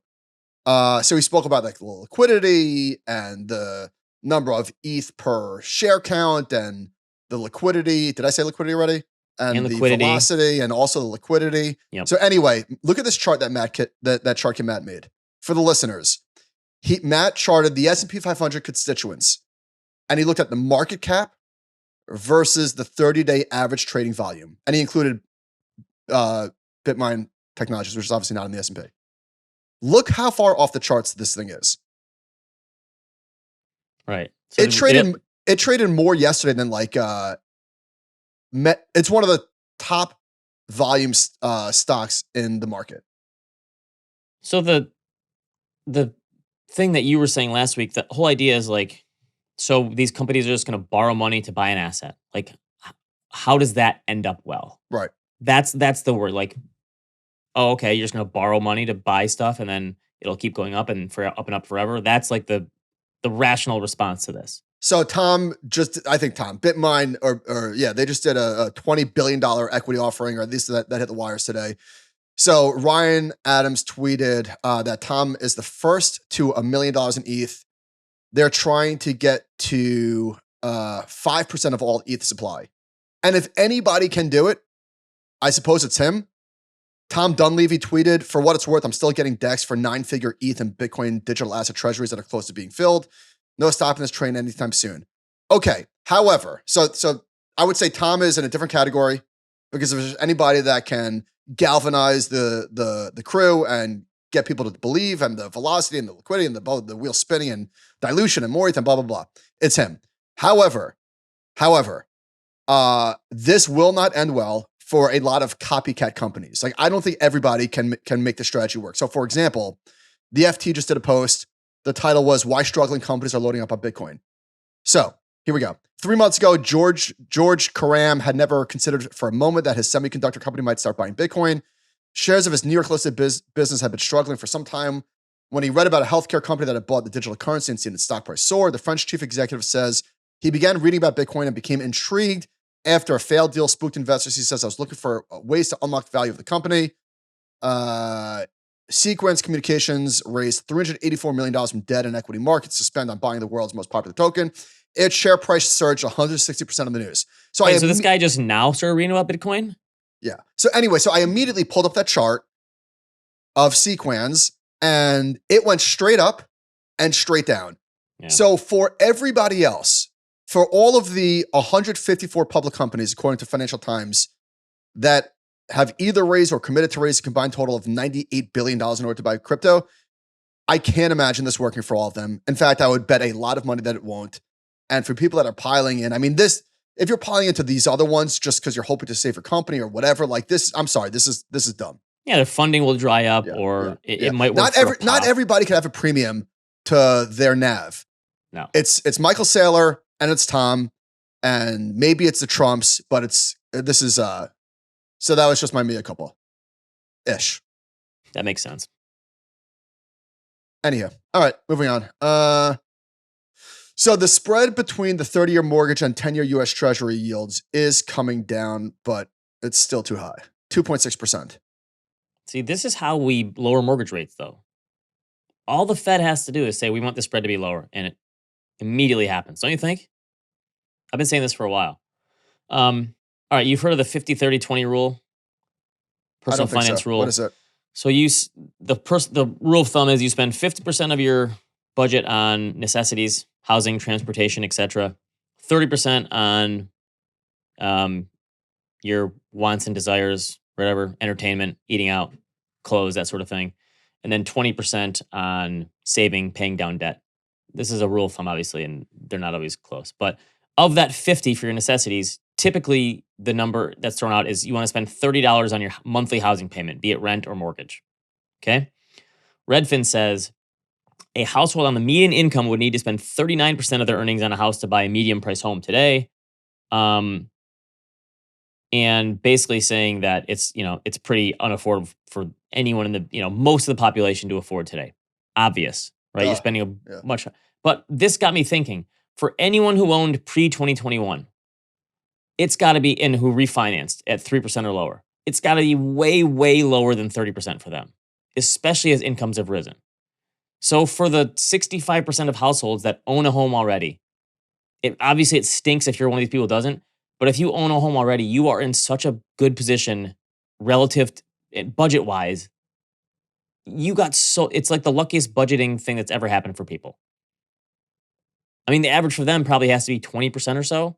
So he spoke about like the liquidity and the number of ETH per share count and the liquidity. Did I say liquidity already? And the velocity and also the liquidity. Yep. So anyway, look at this chart that chart Matt made. For the listeners, Matt charted the S&P 500 constituents, and he looked at the market cap versus the 30-day average trading volume. And he included Bitmine Technologies, which is obviously not in the S&P. Look how far off the charts this thing is. Right. So it traded it traded more yesterday than like it's one of the top volume stocks in the market. So the thing that you were saying last week, the whole idea is like, so these companies are just going to borrow money to buy an asset. Like, how does that end up well? Right. That's the word. Like, oh, okay, you're just going to borrow money to buy stuff, and then it'll keep going up and up forever. That's like the rational response to this. So I think Tom Bitmine they just did a $20 billion equity offering, or at least that hit the wires today. So Ryan Adams tweeted that Tom is the first to $1 million in ETH. They're trying to get to 5% of all ETH supply. And if anybody can do it, I suppose it's him. Tom Dunleavy tweeted, for what it's worth, I'm still getting decks for 9-figure ETH and Bitcoin digital asset treasuries that are close to being filled. No stopping this train anytime soon. Okay. However, so I would say Tom is in a different category, because if there's anybody that can galvanize the crew and get people to believe, and the velocity and the liquidity and the wheel spinning and dilution and more ETH and blah, blah, blah, it's him. However, this will not end well for a lot of copycat companies. Like, I don't think everybody can make the strategy work. So for example, the FT just did a post. The title was "Why Struggling Companies Are Loading Up on Bitcoin." So here we go. 3 months ago, George Karam had never considered for a moment that his semiconductor company might start buying Bitcoin. Shares of his New York listed business had been struggling for some time. When he read about a healthcare company that had bought the digital currency and seen its stock price soar, the French chief executive says he began reading about Bitcoin and became intrigued after a failed deal spooked investors. He says, I was looking for ways to unlock the value of the company. Sequence Communications raised $384 million from debt and equity markets to spend on buying the world's most popular token. Its share price surged 160% in the news. So Wait, so this guy just now started reading about Bitcoin? Yeah. So anyway, I immediately pulled up that chart of Sequence, and it went straight up and straight down. Yeah. So for everybody else, for all of the 154 public companies, according to Financial Times, that have either raised or committed to raise a combined total of $98 billion in order to buy crypto, I can't imagine this working for all of them. In fact, I would bet a lot of money that it won't. And for people that are piling in, I mean, if you're piling into these other ones just because you're hoping to save your company or whatever, like this, I'm sorry, this is dumb. Yeah, their funding will dry up, it might work. Not everybody can have a premium to their NAV. No, it's Michael Saylor and it's Tom, and maybe it's the Trumps, but so that was just my mea culpa ish. That makes sense. Anyhow, all right, moving on. So the spread between the 30-year mortgage and 10-year U.S. Treasury yields is coming down, but it's still too high, 2.6%. See, this is how we lower mortgage rates, though. All the Fed has to do is say, we want the spread to be lower, and it immediately happens. Don't you think? I've been saying this for a while. All right, you've heard of the 50-30-20 rule? Personal finance rule. What is it? So the rule of thumb is you spend 50% of your budget on necessities, housing, transportation, etc. 30% on your wants and desires, whatever, entertainment, eating out, clothes, that sort of thing. And then 20% on saving, paying down debt. This is a rule of thumb, obviously, and they're not always close. But of that 50 for your necessities, typically the number that's thrown out is you want to spend $30 on your monthly housing payment, be it rent or mortgage. Okay? Redfin says a household on the median income would need to spend 39% of their earnings on a house to buy a medium price home today. And basically saying that it's pretty unaffordable for anyone in the, most of the population to afford today. Obvious, right? You're spending much. But this got me thinking, for anyone who owned pre-2021, it's got to be, and who refinanced at 3% or lower, it's got to be way, way lower than 30% for them, especially as incomes have risen. So for the 65% of households that own a home already, obviously it stinks if you're one of these people who doesn't, but if you own a home already, you are in such a good position relative budget-wise. It's like the luckiest budgeting thing that's ever happened for people. I mean, the average for them probably has to be 20% or so.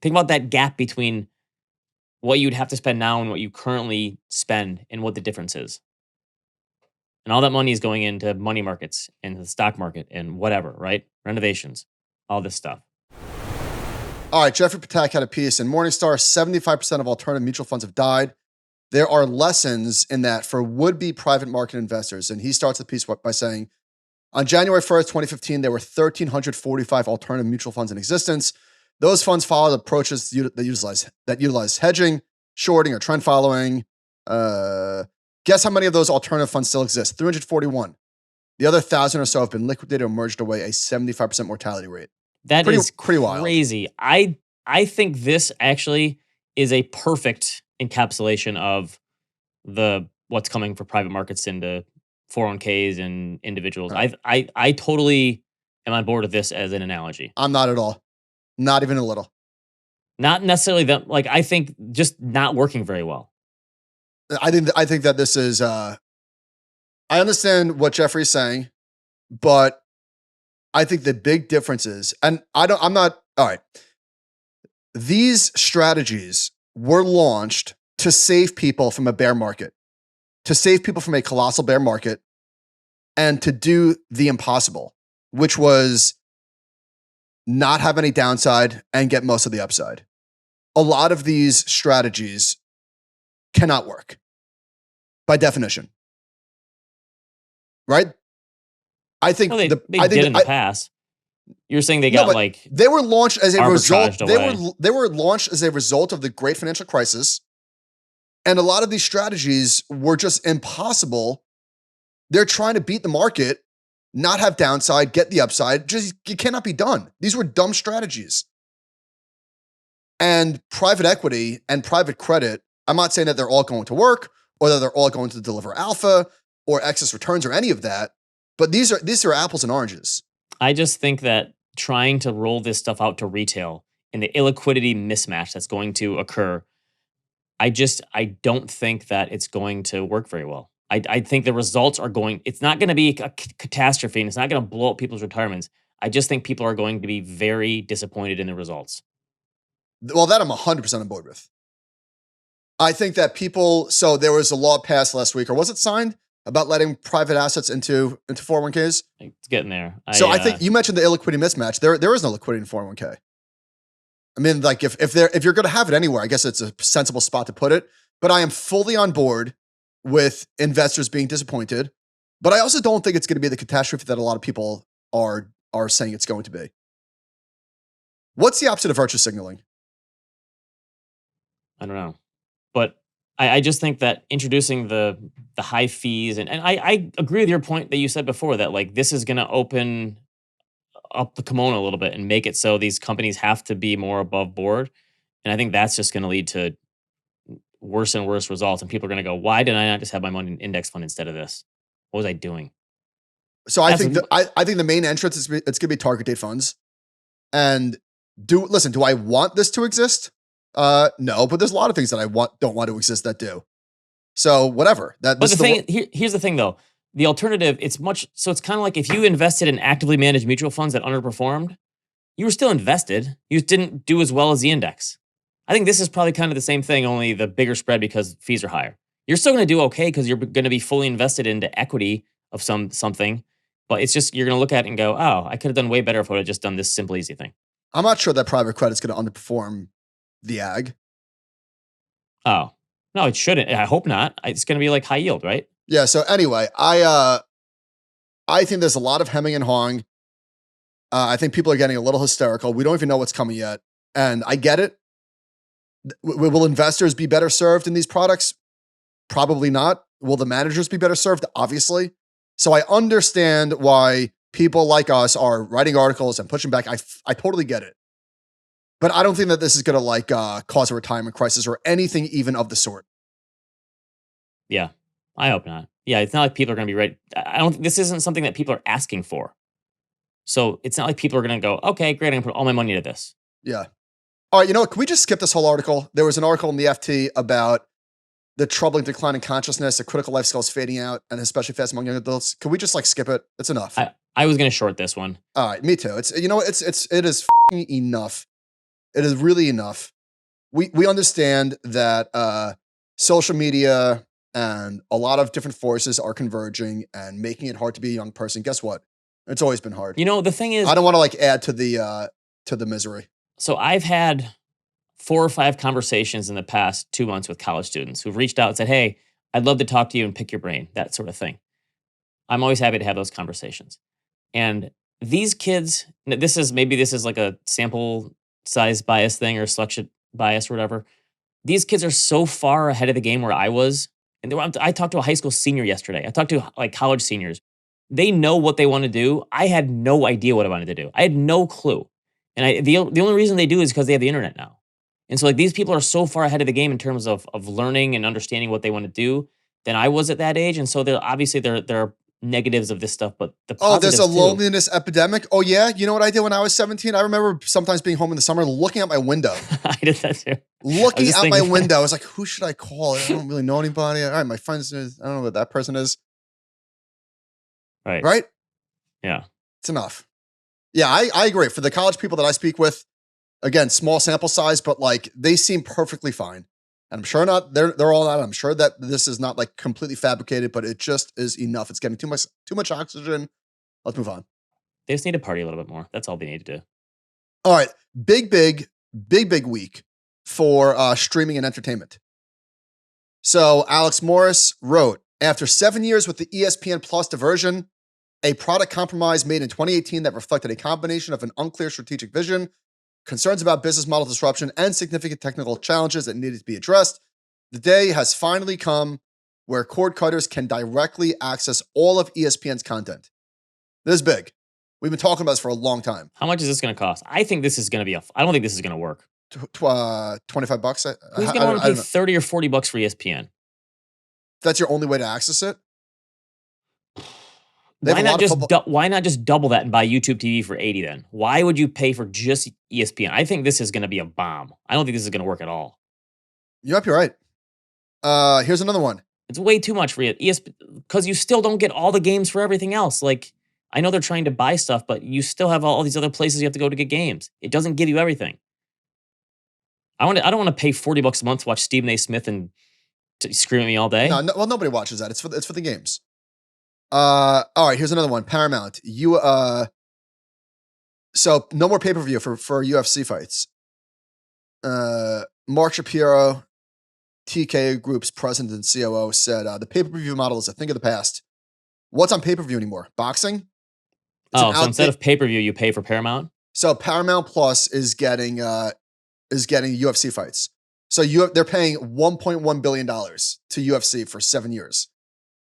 Think about that gap between what you'd have to spend now and what you currently spend and what the difference is. And all that money is going into money markets and the stock market and whatever, right? Renovations, all this stuff. All right, Jeffrey Patak had a piece in Morningstar. 75% of alternative mutual funds have died. There are lessons in that for would-be private market investors. And he starts the piece by saying, on January 1st, 2015, there were 1,345 alternative mutual funds in existence. Those funds followed approaches that utilize hedging, shorting, or trend following. Guess how many of those alternative funds still exist? 341. The other 1,000 or so have been liquidated or merged away, a 75% mortality rate. That is pretty wild. Crazy. I think this actually is a perfect encapsulation of what's coming for private markets into 401ks and individuals. Right. I totally am on board with this as an analogy. I'm not at all. Not even a little. Not necessarily that, like, I think just not working very well. I think that this is I understand what Jeffrey's saying, but I think the big difference is, and I'm not all right. These strategies were launched to save people from a bear market, to save people from a colossal bear market, and to do the impossible, which was not have any downside and get most of the upside. A lot of these strategies cannot work by definition. Right? I think they did in the past. You're saying they got they were launched as a result. Away. They were launched as a result of the great financial crisis. And a lot of these strategies were just impossible. They're trying to beat the market, not have downside, get the upside. Just it cannot be done. These were dumb strategies. And private equity and private credit, I'm not saying that they're all going to work or that they're all going to deliver alpha or excess returns or any of that, but these are apples and oranges. I just think that trying to roll this stuff out to retail and the illiquidity mismatch that's going to occur, I don't think that it's going to work very well. I think the results are it's not going to be a catastrophe and it's not going to blow up people's retirements. I just think people are going to be very disappointed in the results. Well, that I'm 100% on board with. I think that so there was a law passed last week, or was it signed, about letting private assets into 401ks? It's getting there. I think you mentioned the illiquidity mismatch. There is no liquidity in 401k. I mean, like if you're going to have it anywhere, I guess it's a sensible spot to put it. But I am fully on board with investors being disappointed. But I also don't think it's going to be the catastrophe that a lot of people are saying it's going to be. What's the opposite of virtue signaling? I don't know. But I just think that introducing the high fees, and I agree with your point that you said before, that like this is going to open up the kimono a little bit and make it so these companies have to be more above board. And I think that's just going to lead to worse and worse results. And people are going to go, why did I not just have my money in index fund instead of this? What was I doing? So I think the main entrance is it's going to be target date funds. And do I want this to exist? No, but there's a lot of things that I don't want to exist that do. So whatever. Here's the thing though. The alternative, it's kind of like if you invested in actively managed mutual funds that underperformed, you were still invested. You just didn't do as well as the index. I think this is probably kind of the same thing, only the bigger spread because fees are higher. You're still going to do okay because you're going to be fully invested into equity of something, but it's just you're going to look at it and go, oh, I could have done way better if I would have just done this simple, easy thing. I'm not sure that private credit is going to underperform the ag. Oh, no, it shouldn't. I hope not. It's going to be like high yield, right? Yeah. So anyway, I think there's a lot of hemming and hawing. I think people are getting a little hysterical. We don't even know what's coming yet. And I get it. Will investors be better served in these products? Probably not. Will the managers be better served? Obviously. So I understand why people like us are writing articles and pushing back. I totally get it. But I don't think that this is going to cause a retirement crisis or anything even of the sort. Yeah, I hope not. Yeah, it's not like people are going to be ready. This isn't something that people are asking for. So it's not like people are going to go, okay, great, I'm going to put all my money into this. Yeah. All right, you know what? Can we just skip this whole article? There was an article in the FT about the troubling decline in consciousness, the critical life skills fading out, and especially fast among young adults. Can we just skip it? It's enough. I was going to short this one. All right, me too. It is enough. It is really enough. We understand that social media and a lot of different forces are converging and making it hard to be a young person. Guess what? It's always been hard. You know, the thing is, I don't want to add to the misery. So I've had 4 or 5 conversations in the past 2 months with college students who've reached out and said, "Hey, I'd love to talk to you and pick your brain," that sort of thing. I'm always happy to have those conversations. And these kids, this is like a sample size bias thing or selection bias or whatever. These kids are so far ahead of the game where I was. And I talked to a high school senior yesterday. I talked to like college seniors. They know what they want to do. I had no idea what I wanted to do. I had no clue. And the only reason they do is because they have the internet now. And so like these people are so far ahead of the game in terms of learning and understanding what they want to do than I was at that age. And so they're obviously there are negatives of this stuff, but the Oh, there's positives a too. loneliness epidemic. Oh yeah, you know what I did when I was 17? I remember sometimes being home in the summer, looking out my window, I did that too. looking just out my thinking- window. I was like, who should I call? I don't really know anybody. All right, my friends, I don't know what that person is. Right. Right? Yeah. It's enough. Yeah, I agree. For the college people that I speak with, again, small sample size, but like they seem perfectly fine. And I'm sure not, they're all not. I'm sure that this is not like completely fabricated, but it just is enough. It's getting too much oxygen. Let's move on. They just need to party a little bit more. That's all they need to do. All right. Big week for streaming and entertainment. So Alex Morris wrote, after 7 years with the ESPN Plus diversion, a product compromise made in 2018 that reflected a combination of an unclear strategic vision, concerns about business model disruption, and significant technical challenges that needed to be addressed, the day has finally come where cord cutters can directly access all of ESPN's content. This is big. We've been talking about this for a long time. How much is this going to cost? I think this is going to be I don't think this is going to work. $25. Who's going to want to pay 30 or 40 bucks for ESPN? That's your only way to access it? Why not just double that and buy YouTube TV for 80 then? Why would you pay for just ESPN? I think this is going to be a bomb. I don't think this is going to work at all. You might be right. Here's another one. It's way too much for ESPN because you still don't get all the games for everything else. Like, I know they're trying to buy stuff, but you still have all these other places you have to go to get games. It doesn't give you everything. I don't want to pay 40 bucks a month to watch Stephen A. Smith and scream at me all day. No, well, nobody watches that. It's for the games. All right, here's another one. Paramount. So no more pay-per-view for UFC fights. Mark Shapiro, TK Group's president and COO, said the pay-per-view model is a thing of the past. What's on pay-per-view anymore? Boxing? So instead of pay-per-view, you pay for Paramount? So Paramount Plus is getting UFC fights. So they're paying $1.1 billion to UFC for 7 years.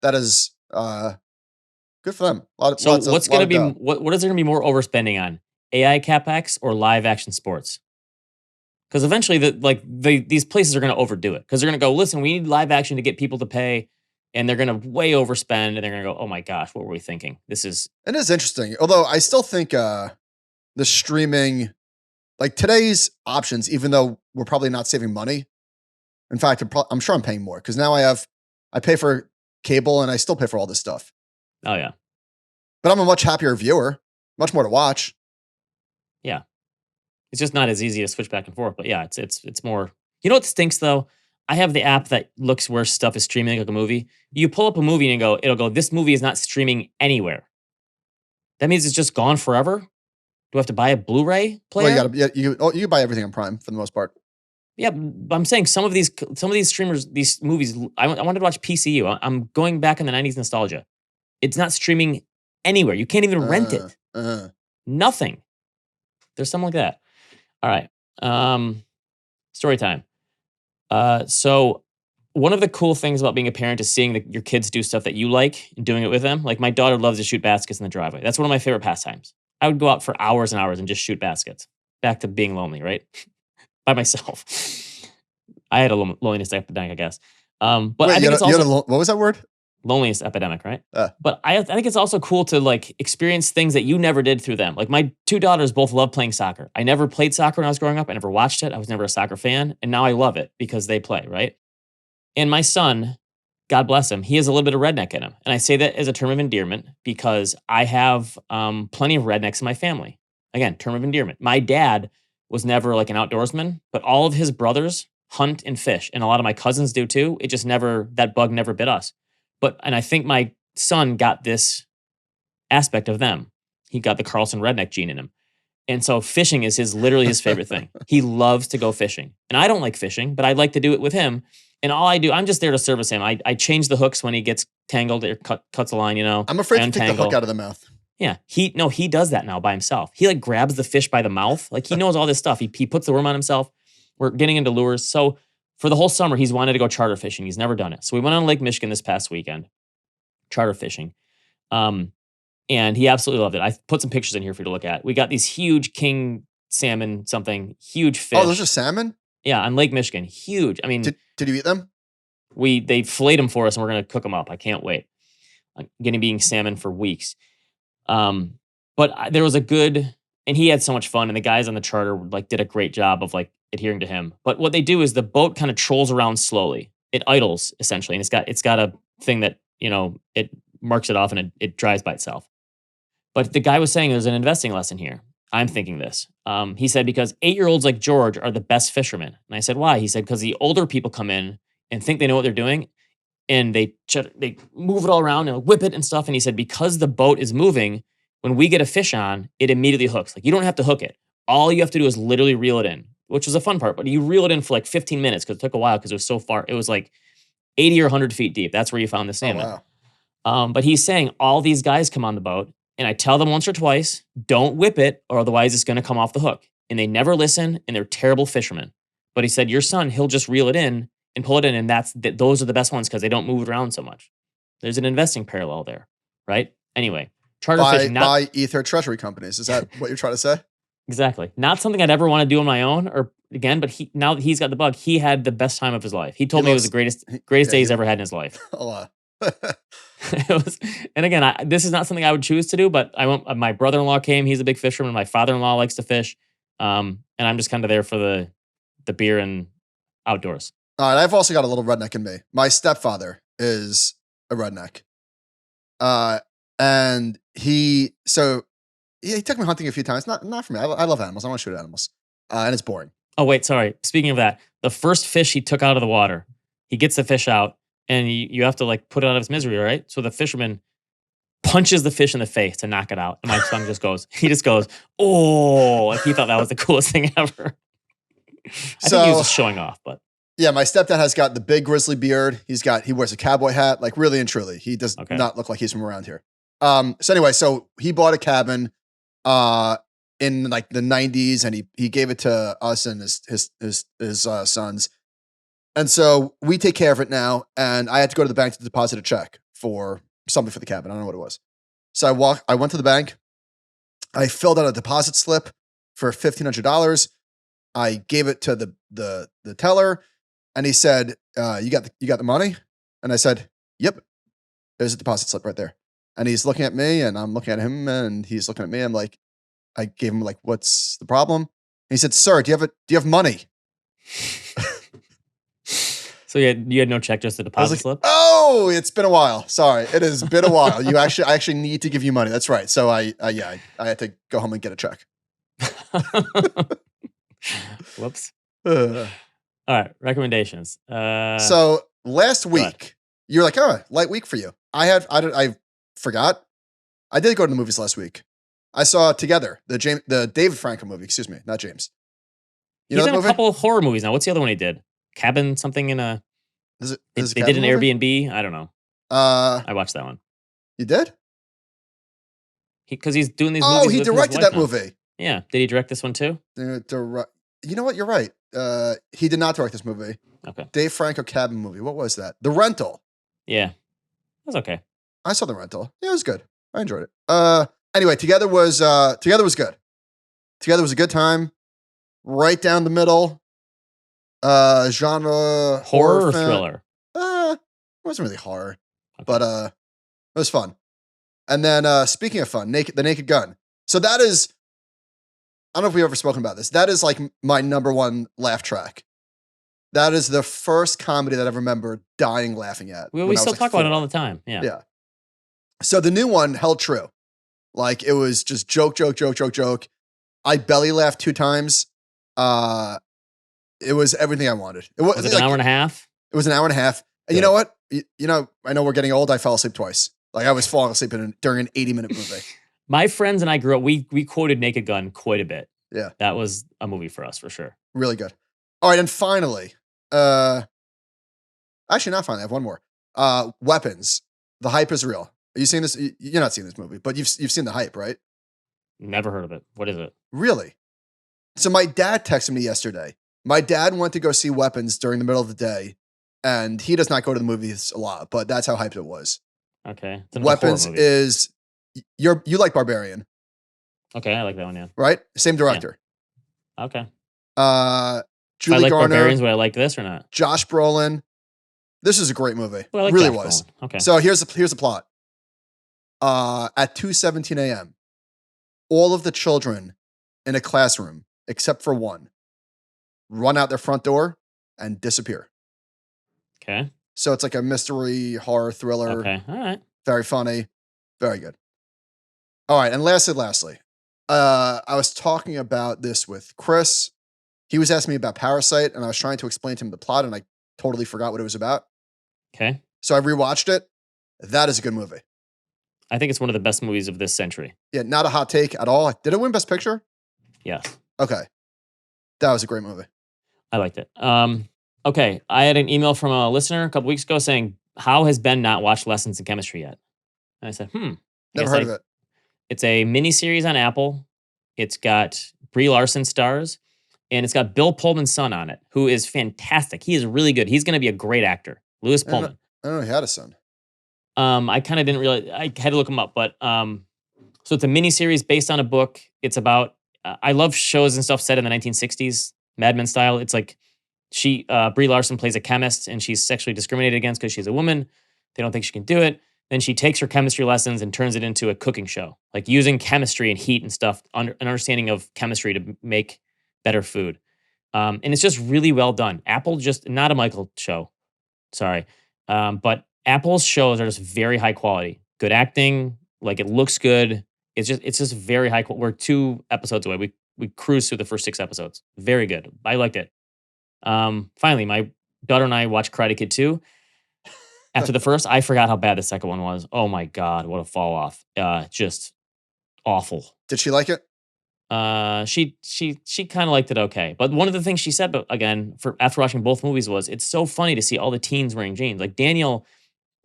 That is good for them. What is there going to be more overspending on? AI CapEx or live action sports? Because eventually these places are going to overdo it. Because they're going to go, listen, we need live action to get people to pay. And they're going to way overspend. And they're going to go, oh my gosh, what were we thinking? It is interesting. Although I still think the streaming, like today's options, even though we're probably not saving money. In fact, I'm sure I'm paying more because now I pay for cable and I still pay for all this stuff. Oh yeah. But I'm a much happier viewer, much more to watch. Yeah. It's just not as easy to switch back and forth, but yeah, it's more. You know what stinks though? I have the app that looks where stuff is streaming like a movie. You pull up a movie and it'll go, this movie is not streaming anywhere. That means it's just gone forever? Do I have to buy a Blu-ray player? Well, you buy everything on Prime for the most part. Yeah, but I'm saying some of these streamers, these movies, I wanted to watch PCU. I'm going back in the 90s nostalgia. It's not streaming anywhere. You can't even rent it. Nothing. There's something like that. All right. Story time. So one of the cool things about being a parent is seeing your kids do stuff that you like and doing it with them. Like my daughter loves to shoot baskets in the driveway. That's one of my favorite pastimes. I would go out for hours and hours and just shoot baskets. Back to being lonely, right? By myself. I had a loneliness epidemic, I guess. But wait, I think it's also what was that word? Loneliness epidemic, right? But I think it's also cool to like experience things that you never did through them. Like my 2 daughters both love playing soccer. I never played soccer when I was growing up. I never watched it. I was never a soccer fan. And now I love it because they play, right? And my son, God bless him, he has a little bit of redneck in him. And I say that as a term of endearment because I have plenty of rednecks in my family. Again, term of endearment. My dad was never like an outdoorsman, but all of his brothers hunt and fish. And a lot of my cousins do too. It just that bug never bit us. And I think my son got this aspect of them. He got the Carlson redneck gene in him. And so fishing is literally his favorite thing. He loves to go fishing. And I don't like fishing, but I'd like to do it with him. And all I do, I'm just there to service him. I change the hooks when he gets tangled or cuts a line, you know. I'm afraid I to take the hook untangle. out of the mouth. Yeah. He does that now by himself. He like grabs the fish by the mouth. Like he knows all this stuff. He puts the worm on himself. We're getting into lures. So for the whole summer, he's wanted to go charter fishing. He's never done it. So we went on Lake Michigan this past weekend, charter fishing. And he absolutely loved it. I put some pictures in here for you to look at. We got these huge king salmon, huge fish. Oh, those are salmon? Yeah, on Lake Michigan. Huge. I mean, Did you eat them? they filleted them for us and we're going to cook them up. I can't wait. I'm going to be eating salmon for weeks. But there was and he had so much fun, and the guys on the charter like did a great job of like adhering to him. But what they do is the boat kind of trolls around slowly. It idles essentially, and it's got a thing that, you know, it marks it off and it drives by itself. But the guy was saying there's an investing lesson here. I'm thinking this. He said, because 8-year-olds like George are the best fishermen. And I said, why? He said, because the older people come in and think they know what they're doing, and they move it all around and whip it and stuff. And he said, because the boat is moving, when we get a fish on, it immediately hooks. Like you don't have to hook it. All you have to do is literally reel it in, which was a fun part. But you reel it in for like 15 minutes because it took a while because it was so far. It was like 80 or 100 feet deep. That's where you found the salmon. Oh, wow. But he's saying all these guys come on the boat, and I tell them once or twice, don't whip it or otherwise it's going to come off the hook. And they never listen, and they're terrible fishermen. But he said, your son, he'll just reel it in and pull it in, and those are the best ones because they don't move it around so much. There's an investing parallel there, right? Anyway, charter fishing. Buy ether treasury companies. Is that what you're trying to say? Exactly. Not something I'd ever want to do on my own or again, but now that he's got the bug, he had the best time of his life. He told me it was the greatest day he's ever had in his life. A lot. And again, this is not something I would choose to do, but my brother-in-law came. He's a big fisherman. My father-in-law likes to fish. And I'm just kind of there for the beer and outdoors. All right. I've also got a little redneck in me. My stepfather is a redneck. And he took me hunting a few times. Not for me. I love animals. I want to shoot animals. And it's boring. Oh, wait, sorry. Speaking of that, the first fish he took out of the water, he gets the fish out, and you have to like put it out of its misery, right? So the fisherman punches the fish in the face to knock it out. And my son just goes, oh, like he thought that was the coolest thing ever. I think he was just showing off, but. Yeah, my stepdad has got the big grizzly beard. He wears a cowboy hat, like really and truly. He does not look like he's from around here. So anyway, he bought a cabin in like the 90s, and he gave it to us and his sons. And so we take care of it now, and I had to go to the bank to deposit a check for something for the cabin. I don't know what it was. So I went to the bank. I filled out a deposit slip for $1,500. I gave it to the teller, and he said, you got the money? And I said, yep. There's a deposit slip right there. And he's looking at me, and I'm looking at him, and he's looking at me. I'm like, I gave him like, what's the problem? And he said, sir, do you have money? So you had no check, just a deposit slip? Oh, it's been a while. Sorry. It has been a while. I actually need to give you money. That's right. So I had to go home and get a check. Whoops. All right. Recommendations. So last week, you're like, oh, light week for you. I forgot. I did go to the movies last week. I saw Together, the David Franco movie. Excuse me, not James. He's in a couple of horror movies now. What's the other one he did? Cabin something in a. They did an Airbnb. I don't know. I watched that one. You did? Because he's doing these movies. Oh, he directed that movie. Yeah. Did he direct this one too? You know what? You're right. He did not direct this movie. Okay. Dave Franco cabin movie. What was that? The Rental. Yeah. It was okay. I saw The Rental. Yeah, it was good. I enjoyed it. Anyway, Together was good. Together was a good time. Right down the middle. Genre horror or thriller? It wasn't really horror, but it was fun. And then speaking of fun, The Naked Gun. So that is, I don't know if we've ever spoken about this. That is like my number one laugh track. That is the first comedy that I remember dying laughing at. We still talk about it all the time. Yeah. Yeah. So the new one held true. Like it was just joke. I belly laughed 2 times. It was everything I wanted. Was it an hour and a half? It was an hour and a half. And you know what? I know we're getting old. I fell asleep twice. Like I was falling asleep during an 80-minute movie. My friends and I grew up, we quoted Naked Gun quite a bit. Yeah. That was a movie for us, for sure. Really good. All right, and finally, actually not finally, I have one more. Weapons. The hype is real. Are you seeing this? You're not seeing this movie, but you've seen the hype, right? Never heard of it. What is it? Really? So my dad texted me yesterday. My dad went to go see Weapons during the middle of the day, and he does not go to the movies a lot, but that's how hyped it was. Okay. It's another horror Weapons movie. is you like Barbarian, Okay, I like that one, yeah. right? Same director. Okay. Julie If I like Garner, Barbarians, would I like this or not? Josh Brolin. This is a great movie. Well, I like really Josh was. Brolin. Okay. So here's the plot. At 2:17 a.m., all of the children in a classroom, except for one, run out their front door and disappear. Okay. So it's like a mystery horror thriller. Okay. All right. Very funny. Very good. All right. And lastly, I was talking about this with Chris. He was asking me about Parasite, and I was trying to explain to him the plot, and I totally forgot what it was about. Okay. So I rewatched it. That is a good movie. I think it's one of the best movies of this century. Yeah, not a hot take at all. Did it win Best Picture? Yes. Okay. That was a great movie. I liked it. Okay. I had an email from a listener a couple weeks ago saying, how has Ben not watched Lessons in Chemistry yet? And I said, Never heard of it. It's a miniseries on Apple. It's got Brie Larson stars, and it's got Bill Pullman's son on it, who is fantastic. He is really good. He's going to be a great actor. Louis Pullman. I don't know he had a son. I kind of didn't realize. I had to look him up, but so it's a miniseries based on a book. It's about. I love shows and stuff set in the 1960s, Mad Men style. It's like Brie Larson plays a chemist, and she's sexually discriminated against because she's a woman. They don't think she can do it. Then she takes her chemistry lessons and turns it into a cooking show, like using chemistry and heat and stuff, an understanding of chemistry to make better food. And it's just really well done. Apple not a Michael show, sorry, but Apple's shows are just very high quality, good acting, like it looks good. It's just very high quality. We're 2 episodes away. We cruised through the first 6 episodes. Very good. I liked it. Finally, my daughter and I watched Karate Kid 2. After the first, I forgot how bad the second one was. Oh my God, what a fall off. Just awful. Did she like it? She kind of liked it okay. But one of the things she said, but again, after watching both movies was, it's so funny to see all the teens wearing jeans. Like Daniel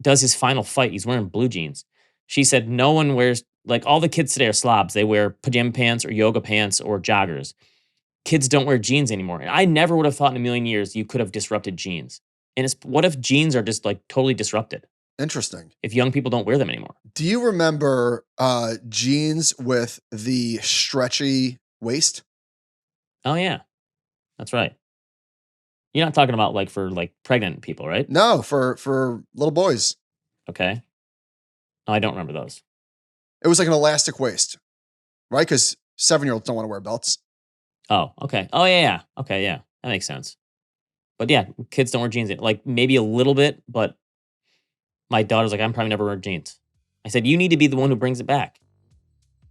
does his final fight, he's wearing blue jeans. She said no one wears, like all the kids today are slobs. They wear pajama pants or yoga pants or joggers. Kids don't wear jeans anymore. And I never would have thought in a million years you could have disrupted jeans. And what if jeans are just like totally disrupted? Interesting. If young people don't wear them anymore. Do you remember jeans with the stretchy waist? Oh yeah, that's right. You're not talking about like for like pregnant people, right? No, for little boys. Okay. No, I don't remember those. It was like an elastic waist, right? Because 7-year-olds don't want to wear belts. Oh, okay. Oh yeah. Okay, yeah, that makes sense. But yeah, kids don't wear jeans. Like maybe a little bit, but my daughter's like, I'm probably never wearing jeans. I said, you need to be the one who brings it back.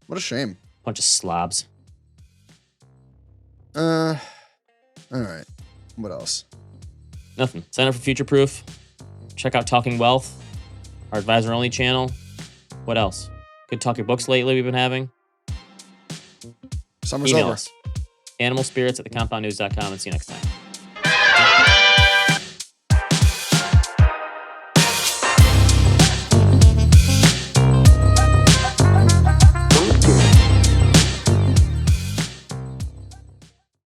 What a shame. Bunch of slobs. All right. What else? Nothing. Sign up for Future Proof. Check out Talking Wealth, our advisor only channel. What else? Good Talk Your Books lately we've been having. Summer's Email over. us. Animalspirits@thecompoundnews.com, and see you next time.